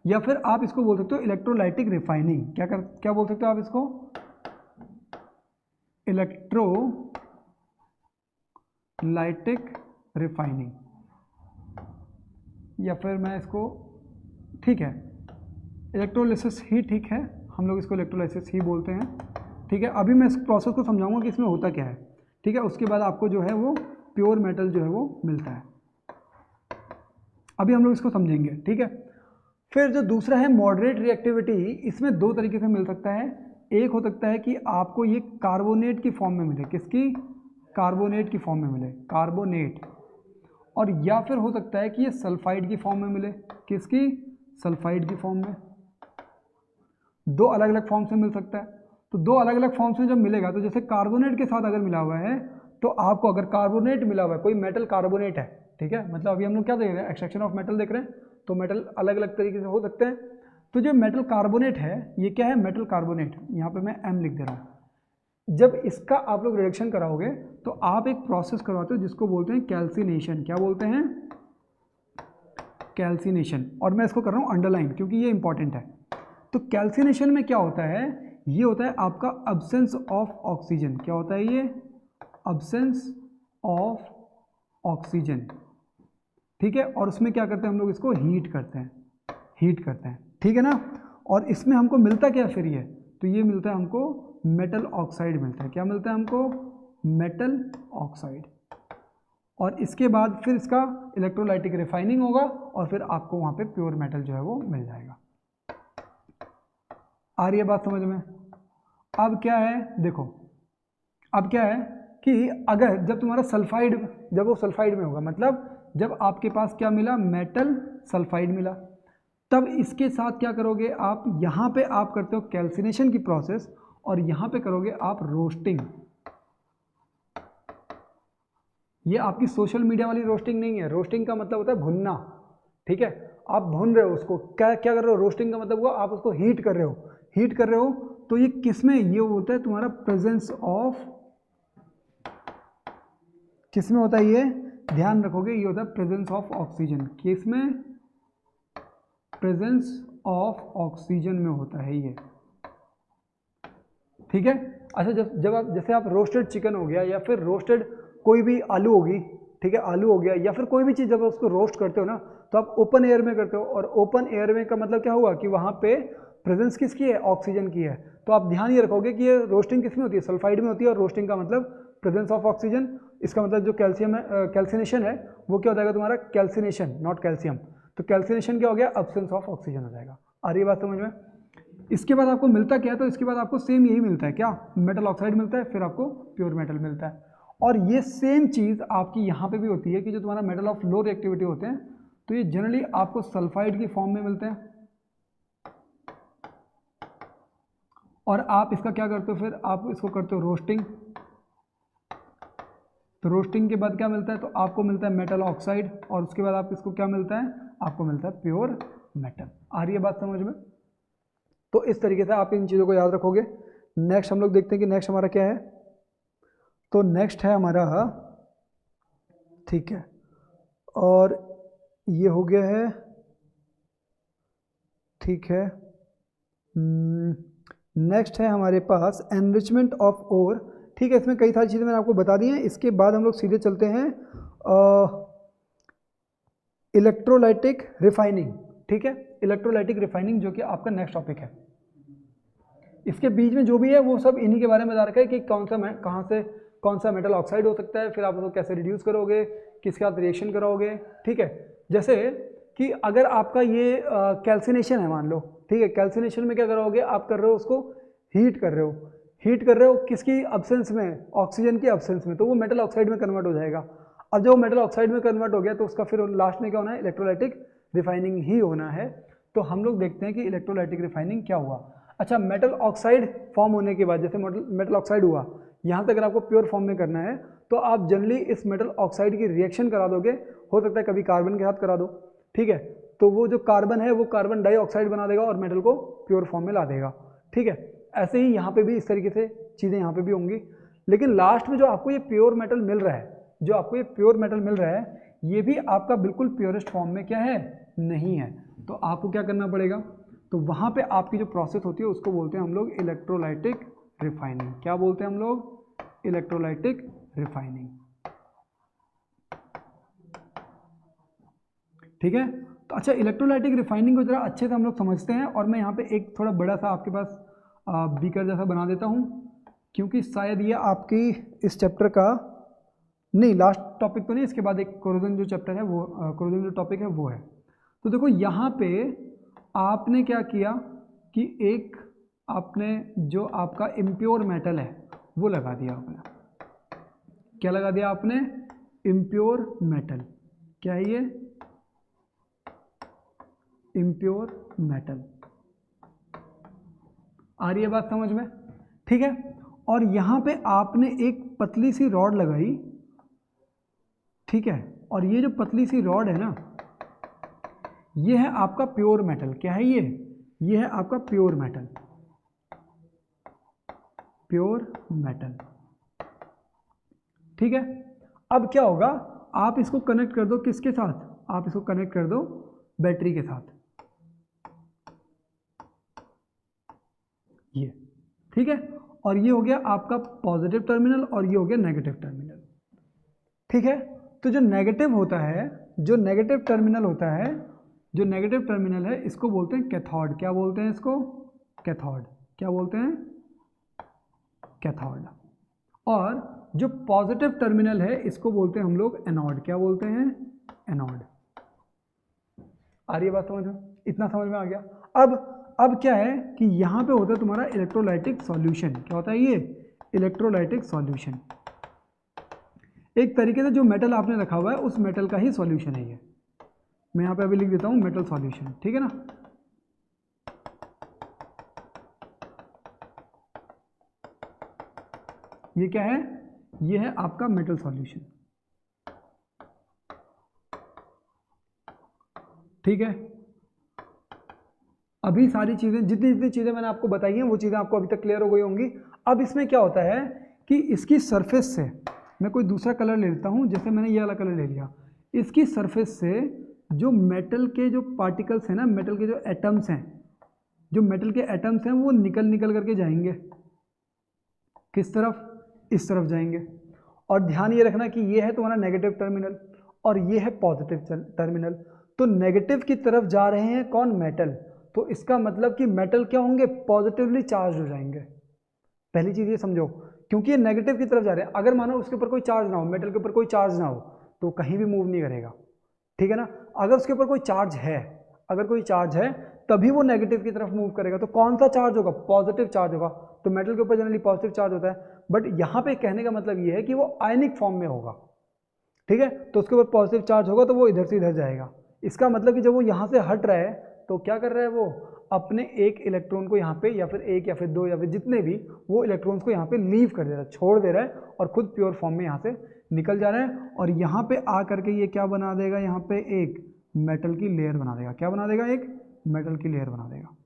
Speaker 2: या फिर आप इसको बोल सकते हो इलेक्ट्रोलाइटिक रिफाइनिंग। क्या बोल सकते हो आप इसको, इलेक्ट्रोलाइटिक रिफाइनिंग। या फिर मैं इसको, ठीक है, इलेक्ट्रोलाइसिस ही ठीक है, हम लोग इसको इलेक्ट्रोलाइसिस ही बोलते हैं। ठीक है, अभी मैं इस प्रोसेस को समझाऊंगा कि इसमें होता क्या है। ठीक है, उसके बाद आपको जो है वो प्योर मेटल जो है वो मिलता है। अभी हम लोग इसको समझेंगे। ठीक है, फिर जो दूसरा है मॉडरेट रिएक्टिविटी, इसमें दो तरीके से मिल सकता है। एक हो सकता है कि आपको ये कार्बोनेट की फॉर्म में मिले, किसकी, कार्बोनेट की फॉर्म में मिले, कार्बोनेट। और या फिर हो सकता है कि ये सल्फाइड की फॉर्म में मिले, किसकी, सल्फाइड की फॉर्म में। दो अलग अलग फॉर्म से मिल सकता है। तो दो अलग अलग फॉर्म से जब मिलेगा, तो जैसे कार्बोनेट के साथ अगर मिला हुआ है, तो आपको अगर कार्बोनेट मिला हुआ है, कोई मेटल कार्बोनेट है, ठीक है, मतलब अभी हम लोग क्या देख रहे हैं, एक्सट्रैक्शन ऑफ मेटल देख रहे हैं, तो मेटल अलग अलग तरीके से हो सकते हैं। तो जो मेटल कार्बोनेट है, ये क्या है, मेटल कार्बोनेट, यहाँ पे मैं M लिख दे रहा हूँ। जब इसका आप लोग रिएक्शन कराओगे तो आप एक प्रोसेस करवाते हो जिसको बोलते हैं कैल्सिनेशन। क्या बोलते हैं, कैल्सिनेशन। और मैं इसको कर रहा हूँ अंडरलाइन क्योंकि ये इंपॉर्टेंट है। तो कैल्सिनेशन में क्या होता है, ये होता है आपका अब्सेंस ऑफ ऑक्सीजन। क्या होता है ये, अब्सेंस ऑफ ऑक्सीजन। ठीक है, और उसमें क्या करते हैं हम लोग, इसको हीट करते हैं, ठीक है ना। और इसमें हमको मिलता क्या फिर ये, तो ये मिलता है हमको मेटल ऑक्साइड मिलता है। क्या मिलता है हमको, मेटल ऑक्साइड। और इसके बाद फिर इसका इलेक्ट्रोलाइटिक रिफाइनिंग होगा और फिर आपको वहाँ पे प्योर मेटल जो है वो मिल जाएगा। आ रही है बात समझ में। अब क्या है देखो, अब क्या है कि अगर जब तुम्हारा सल्फाइड, जब वो सल्फाइड में होगा, मतलब जब आपके पास क्या मिला, मेटल सल्फाइड मिला, तब इसके साथ क्या करोगे आप, यहाँ पे आप करते हो कैल्सिनेशन की प्रोसेस और यहाँ पे करोगे आप रोस्टिंग। ये आपकी सोशल मीडिया वाली रोस्टिंग नहीं है। रोस्टिंग का मतलब होता है भुनना। ठीक है, आप भून रहे हो उसको, क्या क्या कर रहे हो, रोस्टिंग का मतलब हुआ आप उसको हीट कर रहे हो। तो ये किस में, ये होता है तुम्हारा प्रेजेंस ऑफ, किस में होता है ये, ध्यान रखोगे, ये होता है प्रेजेंस ऑफ ऑक्सीजन। किस में, प्रेजेंस ऑफ ऑक्सीजन में होता है ये। ठीक है, अच्छा, जब आप, जैसे आप रोस्टेड चिकन हो गया या फिर रोस्टेड कोई भी आलू होगी, ठीक है, आलू हो गया या फिर कोई भी चीज़, जब आप उसको रोस्ट करते हो ना, तो आप ओपन एयर में करते हो। और ओपन एयर में का मतलब क्या हुआ कि वहाँ पे प्रेजेंस किसकी है, ऑक्सीजन की है। तो आप ध्यान ये रखोगे कि ये रोस्टिंग किस में होती है, सल्फाइड में होती है। और रोस्टिंग का मतलब प्रेजेंस ऑफ ऑक्सीजन, इसका मतलब जो कैल्शियम है, कैल्सिनेशन है, वो क्या हो जाएगा तुम्हारा, कैल्सिनेशन, नॉट कैल्शियम। तो कैल्सिनेशन क्या हो गया, एब्सेंस ऑफ ऑक्सीजन हो जाएगा। आ रही है बात समझ में। इसके बाद आपको मिलता क्या है, तो इसके बाद आपको सेम यही मिलता है, क्या, मेटल ऑक्साइड मिलता है, फिर आपको प्योर मेटल मिलता है। और ये सेम चीज़ आपकी यहाँ पे भी होती है कि जो तुम्हारा मेटल ऑफ लो रिएक्टिविटी होते हैं, तो ये जनरली आपको सल्फाइड की फॉर्म में मिलते हैं। और आप इसका क्या करते हो, फिर आप इसको करते हो रोस्टिंग। तो रोस्टिंग के बाद क्या मिलता है, तो आपको मिलता है मेटल ऑक्साइड। और उसके बाद आप इसको क्या मिलता है, आपको मिलता है प्योर मेटल। आ रही है बात समझ में। तो इस तरीके से आप इन चीज़ों को याद रखोगे। नेक्स्ट हम लोग देखते हैं कि नेक्स्ट हमारा क्या है। तो नेक्स्ट है हमारा, ठीक है, और ये हो गया है, ठीक है, नेक्स्ट है हमारे पास एनरिचमेंट ऑफ ओर। ठीक है, इसमें कई सारी चीज़ें मैंने आपको बता दी हैं। इसके बाद हम लोग सीधे चलते हैं इलेक्ट्रोलाइटिक रिफाइनिंग। ठीक है, इलेक्ट्रोलाइटिक रिफाइनिंग जो कि आपका नेक्स्ट टॉपिक है। इसके बीच में जो भी है वो सब इन्हीं के बारे में बता रखा है कि कहाँ से कौन सा मेटल ऑक्साइड हो सकता है, फिर आप उसको कैसे रिड्यूस करोगे, किसके साथ रिएक्शन कराओगे। ठीक है, जैसे कि अगर आपका ये कैल्सिनेशन है मान लो, ठीक है, कैल्सिनेशन में क्या करोगे आप, कर रहे हो उसको हीट कर रहे हो किसकी एब्सेंस में, ऑक्सीजन की एब्सेंस में, तो वो मेटल ऑक्साइड में कन्वर्ट हो जाएगा। अब जब वो मेटल ऑक्साइड में कन्वर्ट हो गया तो उसका फिर लास्ट में क्या होना है, इलेक्ट्रोलाइटिक रिफाइनिंग ही होना है। तो हम लोग देखते हैं कि इलेक्ट्रोलाइटिक रिफाइनिंग क्या हुआ। अच्छा, मेटल ऑक्साइड फॉर्म होने के बाद, जैसे मेटल ऑक्साइड हुआ, यहाँ तक अगर आपको प्योर फॉर्म में करना है तो आप जनरली इस मेटल ऑक्साइड की रिएक्शन करा दोगे, हो सकता है कभी कार्बन के साथ करा दो। ठीक है, तो वो जो कार्बन है वो कार्बन डाइऑक्साइड बना देगा और मेटल को प्योर फॉर्म में ला देगा। ठीक है, ऐसे ही यहाँ पे भी इस तरीके से चीज़ें यहाँ पे भी होंगी। लेकिन लास्ट में जो आपको ये प्योर मेटल मिल रहा है, ये भी आपका बिल्कुल प्योरेस्ट फॉर्म में क्या है, नहीं है। तो आपको क्या करना पड़ेगा, तो वहाँ पे आपकी जो प्रोसेस होती है उसको बोलते हैं हम लोग इलेक्ट्रोलाइटिक रिफाइनिंग। क्या बोलते हैं हम लोग, इलेक्ट्रोलाइटिक रिफाइनिंग। ठीक है, तो अच्छा, इलेक्ट्रोलाइटिक रिफाइनिंग को जरा अच्छे से हम लोग समझते हैं। और मैं यहाँ पे एक थोड़ा बड़ा सा आपके पास बीकर जैसा बना देता हूँ, क्योंकि शायद ये आपकी इस चैप्टर का नहीं, लास्ट टॉपिक तो नहीं, इसके बाद एक कोरोजन जो चैप्टर है वो, कोरोजन जो टॉपिक है वो है। तो देखो यहाँ पे आपने क्या किया कि एक आपने जो आपका इम्प्योर मेटल है वो लगा दिया आपने। क्या लगा दिया आपने, इम्प्योर मेटल। क्या है ये, इम्प्योर मेटल। आ रही है बात समझ में? ठीक है, और यहाँ पे आपने एक पतली सी रॉड लगाई। ठीक है, और ये जो पतली सी रॉड है ना, ये है आपका प्योर मेटल। क्या है ये है आपका प्योर मेटल, प्योर मेटल। ठीक है, अब क्या होगा, आप इसको कनेक्ट कर दो किसके साथ, आप इसको कनेक्ट कर दो बैटरी के साथ, ये। ठीक है, और ये हो गया आपका पॉजिटिव टर्मिनल और ये हो गया नेगेटिव टर्मिनल। ठीक है, तो जो नेगेटिव टर्मिनल है इसको बोलते हैं कैथोड। क्या बोलते हैं इसको, कैथोड। क्या बोलते हैं, कैथोड। और जो पॉजिटिव टर्मिनल है इसको बोलते हैं हम लोग एनोड। क्या बोलते हैं, एनोड। आ रही है बात समझ में, इतना समझ में आ गया। अब क्या है कि यहाँ पे होता है तुम्हारा इलेक्ट्रोलाइटिक सॉल्यूशन। क्या होता है ये, इलेक्ट्रोलाइटिक सॉल्यूशन। एक तरीके से जो मेटल आपने रखा हुआ है उस मेटल का ही सॉल्यूशन है ये। मैं यहाँ पे अभी लिख देता हूँ मेटल सॉल्यूशन। ठीक है ना, ये क्या है, ये है आपका मेटल सॉल्यूशन। ठीक है, अभी सारी चीज़ें, जितनी चीज़ें मैंने आपको बताई हैं वो चीज़ें आपको अभी तक क्लियर हो गई होंगी। अब इसमें क्या होता है कि इसकी सरफेस से मैं कोई दूसरा कलर ले लेता हूँ, जैसे मैंने ये वाला कलर ले लिया। इसकी सरफेस से जो मेटल के जो पार्टिकल्स हैं ना, मेटल के जो एटम्स हैं, वो निकल करके जाएंगे किस तरफ, इस तरफ जाएंगे। और ध्यान ये रखना कि ये है तुम्हारा नेगेटिव टर्मिनल और ये है पॉजिटिव टर्मिनल। तो नेगेटिव की तरफ जा रहे हैं कौन, मेटल, तो इसका मतलब कि मेटल क्या होंगे, पॉजिटिवली चार्ज हो जाएंगे। पहली चीज़ ये समझो, क्योंकि ये नेगेटिव की तरफ जा रहे हैं। अगर मानो उसके ऊपर कोई चार्ज ना हो, मेटल के ऊपर कोई चार्ज ना हो, तो कहीं भी मूव नहीं करेगा। ठीक है ना, अगर उसके ऊपर कोई चार्ज है, तभी वो नेगेटिव की तरफ मूव करेगा। तो कौन सा चार्ज होगा, पॉजिटिव चार्ज होगा। तो मेटल के ऊपर जनरली पॉजिटिव चार्ज होता है, बट यहाँ पे कहने का मतलब ये है कि वो आयनिक फॉर्म में होगा। ठीक है, तो उसके ऊपर पॉजिटिव चार्ज होगा तो वो इधर से इधर जाएगा। इसका मतलब कि जब वो यहाँ से हट रहा है तो क्या कर रहा है, वो अपने एक इलेक्ट्रॉन को यहाँ पे, या फिर एक या फिर दो या फिर जितने भी, वो इलेक्ट्रॉन्स को यहाँ पे लीव कर दे रहा है, छोड़ दे रहा है, और खुद प्योर फॉर्म में यहाँ से निकल जा रहा है। और यहाँ पे आ करके ये क्या बना देगा, यहाँ पे एक मेटल की लेयर बना देगा। क्या बना देगा, एक मेटल की लेयर बना देगा।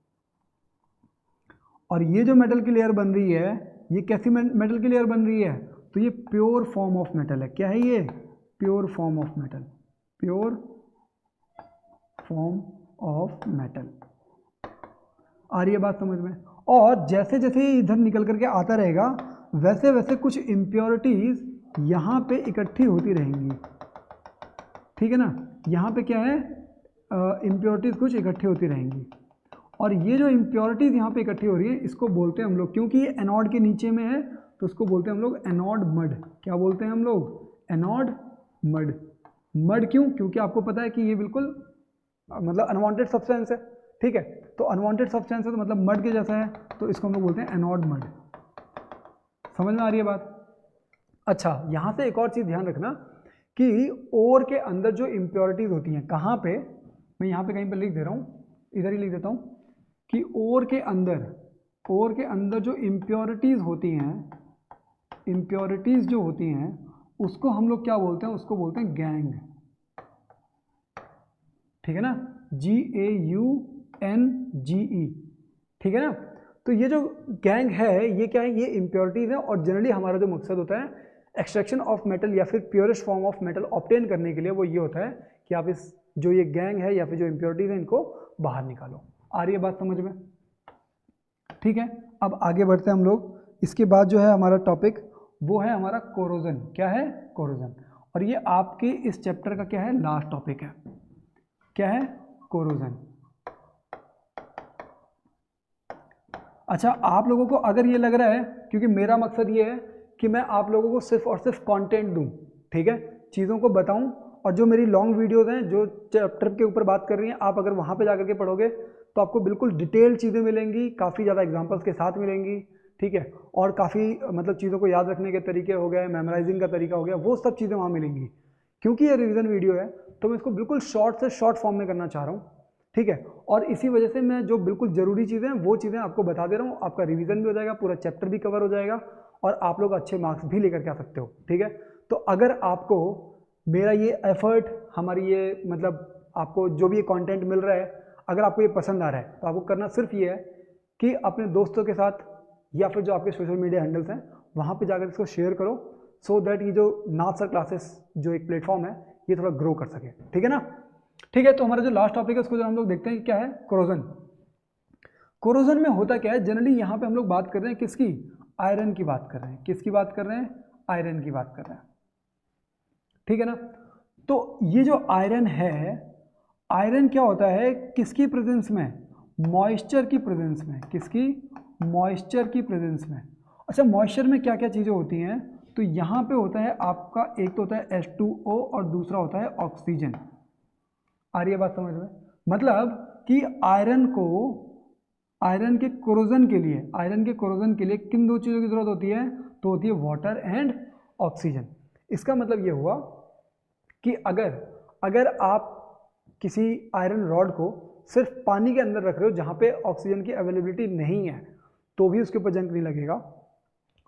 Speaker 2: और ये जो मेटल की लेयर बन रही है, ये कैसी मेटल की लेयर बन रही है, तो ये प्योर फॉर्म ऑफ मेटल है। क्या है ये, pure form of metal, pure form of metal. आ रही है बात समझ में? और जैसे जैसे ये इधर निकल करके आता रहेगा वैसे वैसे कुछ इम्प्योरिटीज़ यहाँ पे इकट्ठी होती रहेंगी, ठीक है ना। यहाँ पे क्या है, इम्प्योरिटीज़ कुछ इकट्ठी होती रहेंगी, और ये जो इम्प्योरिटीज़ यहाँ पे इकट्ठी हो रही है इसको बोलते हैं हम लोग, क्योंकि ये एनोड के नीचे में है तो उसको बोलते हैं हम लोग एनोड मड। क्या बोलते हैं हम लोग? Anode mud. मड क्यों? क्योंकि आपको पता है कि ये बिल्कुल मतलब अनवांटेड सब्सटेंस है, ठीक है। तो अनवांटेड सब्सटेंस है तो मतलब मड के जैसा है, तो इसको हम लोग बोलते हैं एनोड मड। समझ में आ रही है बात? अच्छा, यहाँ से एक और चीज़ ध्यान रखना कि ओर के अंदर जो इम्प्योरिटीज़ होती हैं, कहाँ पे, मैं यहाँ पे कहीं पर लिख दे रहा हूँ, इधर ही लिख देता हूँ कि ओर के अंदर जो इम्प्योरिटीज़ होती हैं, इम्प्योरिटीज़ जो होती हैं उसको हम लोग क्या बोलते हैं? उसको बोलते हैं गैंग, ठीक है ना। GAUNGE, ठीक है ना। तो ये जो गैंग है ये क्या है? ये इम्प्योरिटीज़ है, और जनरली हमारा जो मकसद होता है एक्सट्रैक्शन ऑफ मेटल या फिर purest form of metal obtain करने के लिए, वो ये होता है कि आप इस जो ये गैंग है या फिर जो इम्प्योरिटीज़ है इनको बाहर निकालो। आ रही है बात समझ में? ठीक है, अब आगे बढ़ते हैं हम लोग। इसके बाद जो है हमारा टॉपिक वो है हमारा कोरोजन। क्या है? कोरोजन। और ये आपके इस चैप्टर का क्या है? लास्ट टॉपिक है। क्या है? कोरोजन। अच्छा, आप लोगों को अगर ये लग रहा है, क्योंकि मेरा मकसद ये है कि मैं आप लोगों को सिर्फ और सिर्फ कंटेंट दूं, ठीक है, चीज़ों को बताऊं, और जो मेरी लॉन्ग वीडियोस हैं जो चैप्टर के ऊपर बात कर रही हैं, आप अगर वहाँ पे जाकर के पढ़ोगे तो आपको बिल्कुल डिटेल चीज़ें मिलेंगी, काफ़ी ज़्यादा एग्जांपल्स के साथ मिलेंगी, ठीक है, और काफ़ी मतलब चीज़ों को याद रखने के तरीके हो गए, मेमोराइजिंग का तरीका हो गया, वो सब चीज़ें वहाँ मिलेंगी। क्योंकि ये रिवीजन वीडियो है तो मैं इसको बिल्कुल शॉर्ट से शॉर्ट फॉर्म में करना चाह रहा हूँ, ठीक है, और इसी वजह से मैं जो बिल्कुल ज़रूरी चीज़ें हैं वो चीज़ें आपको बता दे रहा हूँ। आपका रिवीजन भी हो जाएगा, पूरा चैप्टर भी कवर हो जाएगा, और आप लोग अच्छे मार्क्स भी लेकर के आ सकते हो, ठीक है। तो अगर आपको मेरा ये एफर्ट, हमारी ये मतलब आपको जो भी ये कंटेंट मिल रहा है, अगर आपको ये पसंद आ रहा है तो आपको करना सिर्फ ये है कि अपने दोस्तों के साथ या फिर जो आपके सोशल मीडिया हैंडल्स हैं वहाँ पे जाकर इसको शेयर करो, सो दैट ये जो नाथ सर क्लासेस जो एक प्लेटफॉर्म है ये थोड़ा ग्रो कर सके, ठीक है ना। ठीक है, तो हमारा जो लास्ट टॉपिक है उसको जो हम लोग देखते हैं कि क्या है, कोरोजन। कोरोजन में होता क्या है, जनरली यहाँ पे हम लोग बात कर रहे हैं किसकी? आयरन की बात कर रहे हैं। किसकी बात कर रहे हैं? आयरन की बात कर रहे हैं, ठीक है ना। तो ये जो आयरन है, आयरन क्या होता है किसकी प्रेजेंस में? मॉइस्चर की प्रेजेंस में। किसकी? मॉइस्चर की प्रेजेंस में। अच्छा, मॉइस्चर में क्या क्या चीज़ें होती हैं? तो यहाँ पे होता है आपका, एक तो होता है H2O और दूसरा होता है ऑक्सीजन। आ रही है बात समझ में? मतलब कि आयरन के कोरोजन के लिए किन दो चीज़ों की जरूरत होती है? तो होती है वाटर एंड ऑक्सीजन। इसका मतलब ये हुआ कि अगर आप किसी आयरन रॉड को सिर्फ पानी के अंदर रख रहे हो जहाँ पे ऑक्सीजन की अवेलेबिलिटी नहीं है तो भी उसके ऊपर जंग नहीं लगेगा,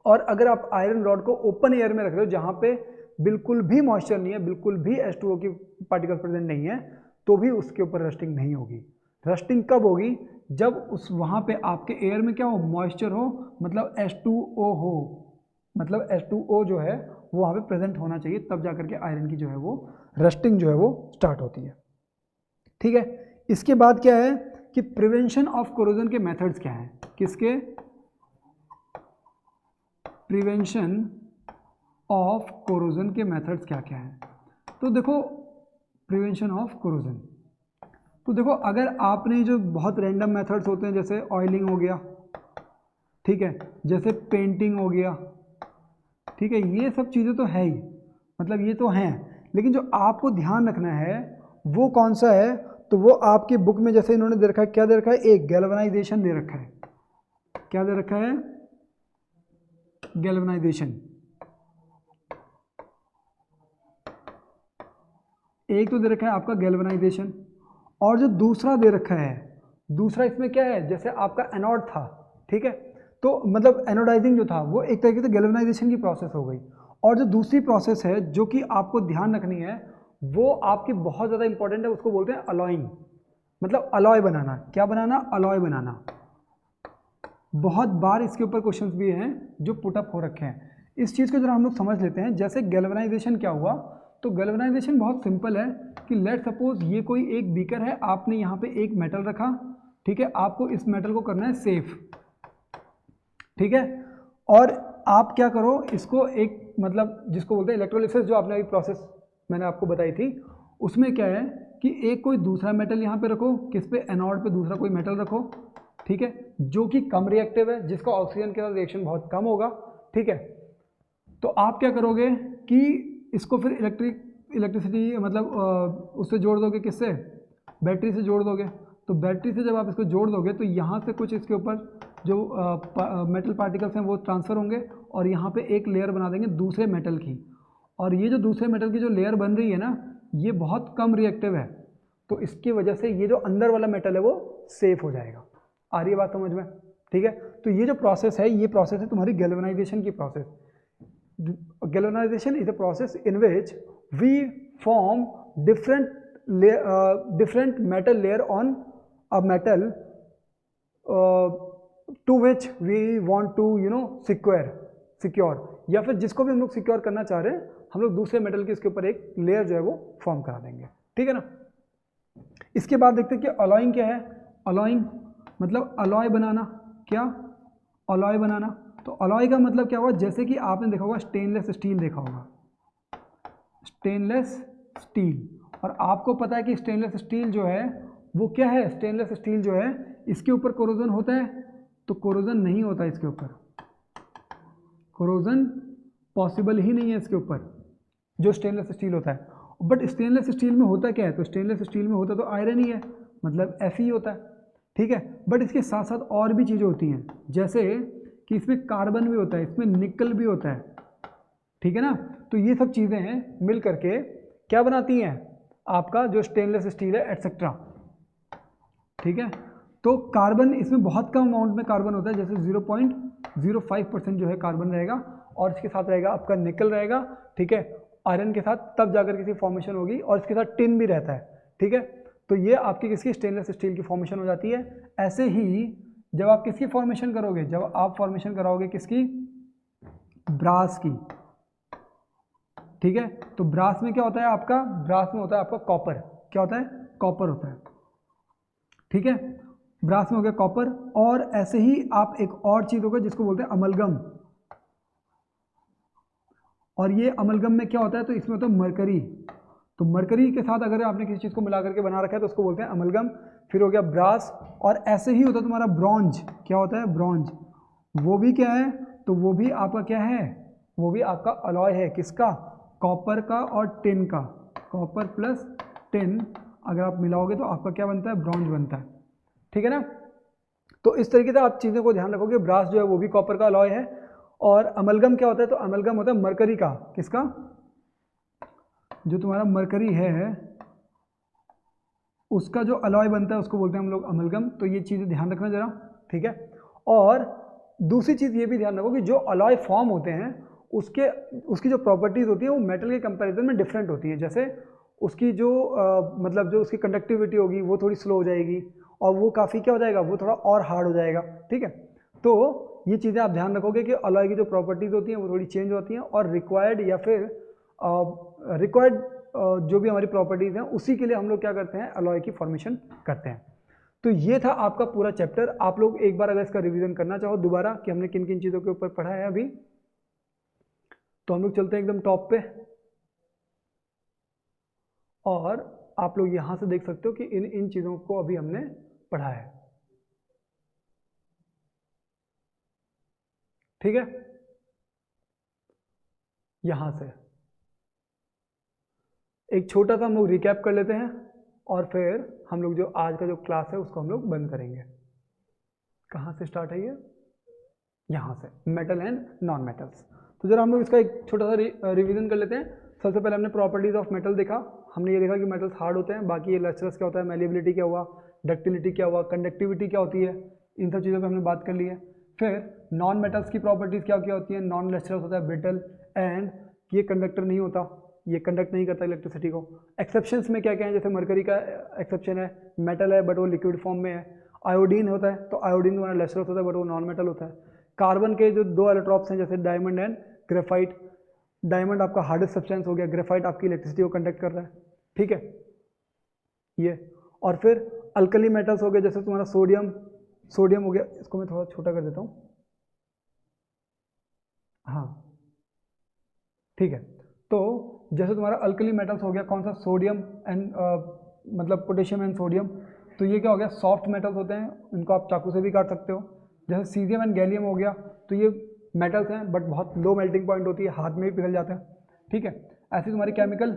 Speaker 2: और अगर आप आयरन रॉड को ओपन एयर में रख रहे हो जहाँ पे बिल्कुल भी मॉइस्चर नहीं है, बिल्कुल भी H2O की पार्टिकल्स प्रेजेंट नहीं है, तो भी उसके ऊपर रस्टिंग नहीं होगी। रस्टिंग कब होगी? जब उस वहाँ पे आपके एयर में क्या हो? मॉइस्चर हो, मतलब H2O हो, मतलब H2O जो है वो वहाँ पे प्रेजेंट होना चाहिए, तब जाकर के आयरन की जो है वो रस्टिंग जो है वो स्टार्ट होती है, ठीक है। इसके बाद क्या है कि प्रिवेंशन ऑफ कोरोजन के मेथड्स क्या हैं? किसके? प्रिवेंशन ऑफ कोरोजन के मेथड्स क्या क्या हैं? तो देखो, प्रिवेंशन ऑफ कोरोजन, तो देखो अगर आपने जो बहुत रैंडम मेथड्स होते हैं जैसे ऑयलिंग हो गया, ठीक है, जैसे पेंटिंग हो गया, ठीक है, ये सब चीज़ें तो है ही, मतलब ये तो हैं, लेकिन जो आपको ध्यान रखना है वो कौन सा है? तो वो आपकी बुक में जैसे इन्होंने दे रखा है, क्या दे रखा है? एक गैल्वेनाइजेशन दे रखा है। क्या दे रखा है? गैल्वेनाइजेशन। एक तो दे रखा है आपका गैल्वेनाइजेशन, और जो दूसरा दे रखा है, दूसरा इसमें क्या है? जैसे आपका एनोड था, ठीक है, तो मतलब एनोडाइजिंग जो था वो एक तरीके से गैल्वेनाइजेशन की प्रोसेस हो गई, और जो दूसरी प्रोसेस है जो कि आपको ध्यान रखनी है वो आपकी बहुत ज़्यादा इंपॉर्टेंट है, उसको बोलते हैं अलॉइंग, मतलब अलॉय बनाना। क्या बनाना? अलॉय बनाना। बहुत बार इसके ऊपर क्वेश्चंस भी हैं जो पुटअप हो रखे हैं। इस चीज़ को जरा हम लोग समझ लेते हैं। जैसे गैल्वेनाइजेशन क्या हुआ? तो गैल्वेनाइजेशन बहुत सिंपल है कि लेट सपोज ये कोई एक बीकर है, आपने यहाँ पे एक मेटल रखा, ठीक है, आपको इस मेटल को करना है सेफ, ठीक है। और आप क्या करो, इसको एक मतलब जिसको बोलते हैं इलेक्ट्रोलिसिस, जो आपने अभी प्रोसेस मैंने आपको बताई थी, उसमें क्या है कि एक कोई दूसरा मेटल यहाँ पे रखो, किस पे, एनोड पे दूसरा कोई मेटल रखो, ठीक है, जो कि कम रिएक्टिव है, जिसका ऑक्सीजन के साथ रिएक्शन बहुत कम होगा, ठीक है। तो आप क्या करोगे कि इसको फिर इलेक्ट्रिसिटी मतलब उससे जोड़ दोगे, किससे, बैटरी से जोड़ दोगे। तो बैटरी से जब आप इसको जोड़ दोगे तो यहाँ से कुछ इसके ऊपर जो मेटल पार्टिकल्स हैं वो ट्रांसफ़र होंगे और यहाँ पे एक लेयर बना देंगे दूसरे मेटल की। और ये जो दूसरे मेटल की जो लेयर बन रही है ना, ये बहुत कम रिएक्टिव है, तो इसकी वजह से ये जो अंदर वाला मेटल है वो सेफ हो जाएगा। आ रही है बात समझ में, ठीक है। तो ये जो प्रोसेस है, ये प्रोसेस है तुम्हारी गैल्वेनाइजेशन की process. Galvanization is a process in which we form different metal layer on a metal to which we want to secure या फिर जिसको भी हम लोग सिक्योर करना चाह रहे हैं, हम लोग दूसरे मेटल के इसके ऊपर एक लेयर जो है वो फॉर्म करा देंगे, ठीक है ना। इसके बाद देखते हैं कि अलॉइंग क्या है। अलॉइंग मतलब अलॉय बनाना, क्या, अलॉय बनाना। तो अलॉय का मतलब क्या हुआ, जैसे कि आपने देखा होगा स्टेनलेस स्टील देखा होगा, स्टेनलेस स्टील, और आपको पता है कि स्टेनलेस स्टील जो है वो क्या है, स्टेनलेस स्टील जो है इसके ऊपर कोरोजन होता है, तो कोरोजन नहीं होता इसके ऊपर, कोरोजन पॉसिबल ही नहीं है इसके ऊपर जो स्टेनलेस स्टील होता है। बट स्टेनलेस स्टील में होता क्या है, तो स्टेनलेस स्टील में होता तो आयरन ही है, मतलब Fe होता है, ठीक है। बट इसके साथ साथ और भी चीज़ें होती हैं, जैसे कि इसमें कार्बन भी होता है, इसमें निकल भी होता है, ठीक है ना। तो ये सब चीज़ें हैं मिल करके क्या बनाती हैं, आपका जो स्टेनलेस स्टील है एटसेट्रा, ठीक है। तो कार्बन इसमें बहुत कम अमाउंट में कार्बन होता है, जैसे 0.05% जो है कार्बन रहेगा, और इसके साथ रहेगा आपका निकल रहेगा, ठीक है, आयरन के साथ, तब जाकर किसी फॉर्मेशन होगी, और इसके साथ टिन भी रहता है, ठीक है। तो ये आपकी किसकी, स्टेनलेस स्टील की फॉर्मेशन हो जाती है। ऐसे ही जब आप किसकी फॉर्मेशन करोगे, जब आप फॉर्मेशन कराओगे किसकी, ब्रास की, ठीक है। तो ब्रास में क्या होता है आपका, ब्रास में होता है आपका कॉपर, क्या होता है, कॉपर होता है, ठीक है। ब्रास में हो गया कॉपर। और ऐसे ही आप एक और चीज होगा जिसको बोलते हैं अमलगम, और ये अमलगम में क्या होता है, तो इसमें होता है मरकरी। तो मरकरी के साथ अगर आपने किसी चीज़ को मिला करके बना रखा है तो उसको बोलते हैं अमलगम। फिर हो गया ब्रास, और ऐसे ही होता है तुम्हारा ब्रॉन्ज, क्या होता है, ब्रॉन्ज, वो भी क्या है, तो वो भी आपका क्या है, वो भी आपका अलॉय है, किसका, कॉपर का और टिन का, कॉपर प्लस टिन अगर आप मिलाओगे तो आपका क्या बनता है, ब्रॉन्ज बनता है, ठीक है ना। तो इस तरीके से आप चीज़ों को ध्यान रखोगे। ब्रास जो है वो भी कॉपर का अलॉय है, और अमलगम क्या होता है, तो अमलगम होता है मरकरी का, किसका, जो तुम्हारा मरकरी है उसका जो अलॉय बनता है उसको बोलते हैं हम लोग अमलगम। तो ये चीज़ें ध्यान रखना जरा, ठीक है। और दूसरी चीज़ ये भी ध्यान रखो कि जो अलॉय फॉर्म होते हैं उसकी जो प्रॉपर्टीज़ होती है वो मेटल के कंपैरिजन में डिफरेंट होती है। जैसे उसकी जो मतलब जो उसकी कंडक्टिविटी होगी वो थोड़ी स्लो हो जाएगी, और वो काफ़ी क्या हो जाएगा, वो थोड़ा और हार्ड हो जाएगा, ठीक है। तो ये चीज़ें आप ध्यान रखोगे कि अलॉय की जो प्रॉपर्टीज़ होती हैं वो थोड़ी चेंज होती हैं, और रिक्वायर्ड या फिर जो भी हमारी प्रॉपर्टीज़ हैं उसी के लिए हम लोग क्या करते हैं, अलॉय की फॉर्मेशन करते हैं। तो ये था आपका पूरा चैप्टर। आप लोग एक बार अगर इसका रिवीजन करना चाहो दोबारा कि हमने किन किन चीज़ों के ऊपर पढ़ा है अभी, तो हम लोग चलते हैं एकदम टॉप पे, और आप लोग यहाँ से देख सकते हो कि इन चीज़ों को अभी हमने पढ़ा है, ठीक है। यहाँ से एक छोटा सा हम लोग रिकैप कर लेते हैं, और फिर हम लोग जो आज का जो क्लास है उसको हम लोग बंद करेंगे। कहाँ से स्टार्ट है ये, यहाँ से, मेटल एंड नॉन मेटल्स। तो जरा हम लोग इसका एक छोटा सा रिवीजन कर लेते हैं। सबसे पहले हमने प्रॉपर्टीज ऑफ मेटल देखा, हमने ये देखा कि मेटल्स हार्ड होते हैं, बाकी ये लस्ट्रस क्या होता है, मैलिएबिलिटी क्या हुआ, डक्टिलिटी क्या हुआ, कंडक्टिविटी क्या होती है, इन सब चीज़ों पर हमने बात कर ली है। फिर नॉन मेटल्स की प्रॉपर्टीज़ क्या क्या होती है, नॉन लस्ट्रस होता है, ब्रिटल, एंड ये कंडक्टर नहीं होता, ये कंडक्ट नहीं करता इलेक्ट्रिसिटी को। एक्सेप्शंस में क्या क्या है, जैसे मरकरी का एक्सेप्शन है, मेटल है बट वो लिक्विड फॉर्म में है। आयोडीन होता है, तो आयोडीन तुम्हारा लस्ट्रस होता है बट वो नॉन मेटल होता है। कार्बन के जो दो एलोट्रॉप्स हैं जैसे डायमंड एंड ग्रेफाइट, डायमंड आपका हार्डेस्ट सब्सटेंस हो गया, ग्रेफाइट आपकी इलेक्ट्रिसिटी को कंडक्ट कर रहा है, ठीक है ये। और फिर अल्कली मेटल्स हो गए, जैसे तुम्हारा सोडियम हो गया, इसको मैं थोड़ा छोटा कर देता हूँ, हाँ ठीक है। तो जैसे तुम्हारा अल्कली मेटल्स हो गया, कौन सा, सोडियम एंड मतलब पोटेशियम एंड सोडियम, तो ये क्या हो गया, सॉफ्ट मेटल्स होते हैं, इनको आप चाकू से भी काट सकते हो। जैसे सीजियम एंड गैलियम हो गया, तो ये मेटल्स हैं बट बहुत लो मेल्टिंग पॉइंट होती है, हाथ में भी पिघल जाते हैं, ठीक है। ऐसी तुम्हारी केमिकल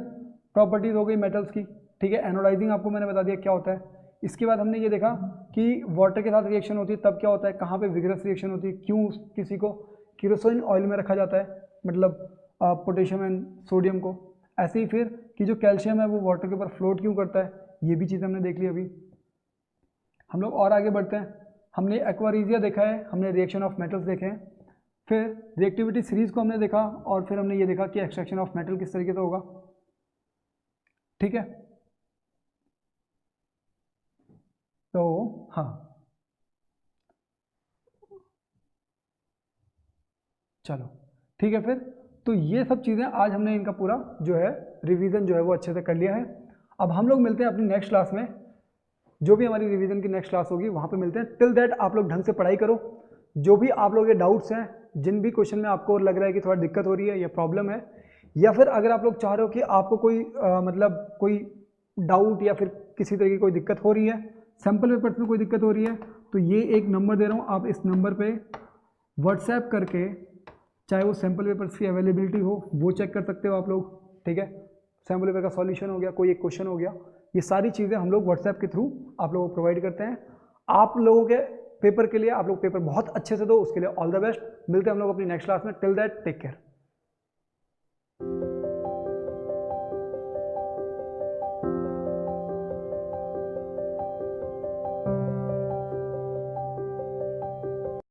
Speaker 2: प्रॉपर्टीज हो गई मेटल्स की, ठीक है। एनोडाइजिंग आपको मैंने बता दिया क्या होता है। इसके बाद हमने ये देखा कि वाटर के साथ रिएक्शन होती है तब क्या होता है, कहाँ पे विगरस रिएक्शन होती है, क्यों किसी को केरोसिन ऑयल में रखा जाता है, मतलब पोटेशियम एंड सोडियम को। ऐसे ही फिर कि जो कैल्शियम है वो वाटर के ऊपर फ्लोट क्यों करता है, ये भी चीज़ हमने देख ली। अभी हम लोग और आगे बढ़ते हैं। हमने एक्वारीजिया देखा है, हमने रिएक्शन ऑफ मेटल्स देखे हैं, फिर रिएक्टिविटी सीरीज को हमने देखा, और फिर हमने ये देखा कि एक्सट्रैक्शन ऑफ मेटल किस तरीके से होगा, ठीक है। तो हाँ चलो ठीक है फिर। तो ये सब चीज़ें आज हमने इनका पूरा जो है रिवीजन जो है वो अच्छे से कर लिया है। अब हम लोग मिलते हैं अपनी नेक्स्ट क्लास में, जो भी हमारी रिवीजन की नेक्स्ट क्लास होगी वहाँ पे मिलते हैं। टिल दैट आप लोग ढंग से पढ़ाई करो। जो भी आप लोगों के डाउट्स हैं, जिन भी क्वेश्चन में आपको लग रहा है कि थोड़ा दिक्कत हो रही है या प्रॉब्लम है, या फिर अगर आप लोग चाह रहे हो कि आपको कोई मतलब कोई डाउट या फिर किसी तरह की कोई दिक्कत हो रही है, सैम्पल पेपर्स में कोई दिक्कत हो रही है, तो ये एक नंबर दे रहा हूँ, आप इस नंबर पे व्हाट्सएप करके, चाहे वो सैम्पल पेपर्स की अवेलेबिलिटी हो वो चेक कर सकते हो आप लोग, ठीक है। सैम्पल पेपर का सॉल्यूशन हो गया, कोई एक क्वेश्चन हो गया, ये सारी चीज़ें हम लोग व्हाट्सएप के थ्रू आप लोगों को प्रोवाइड करते हैं। आप लोगों के पेपर के लिए आप लोग पेपर बहुत अच्छे से दो, उसके लिए ऑल द बेस्ट। मिलते हैं हम लोग अपनी नेक्स्ट क्लास में। Till that take care.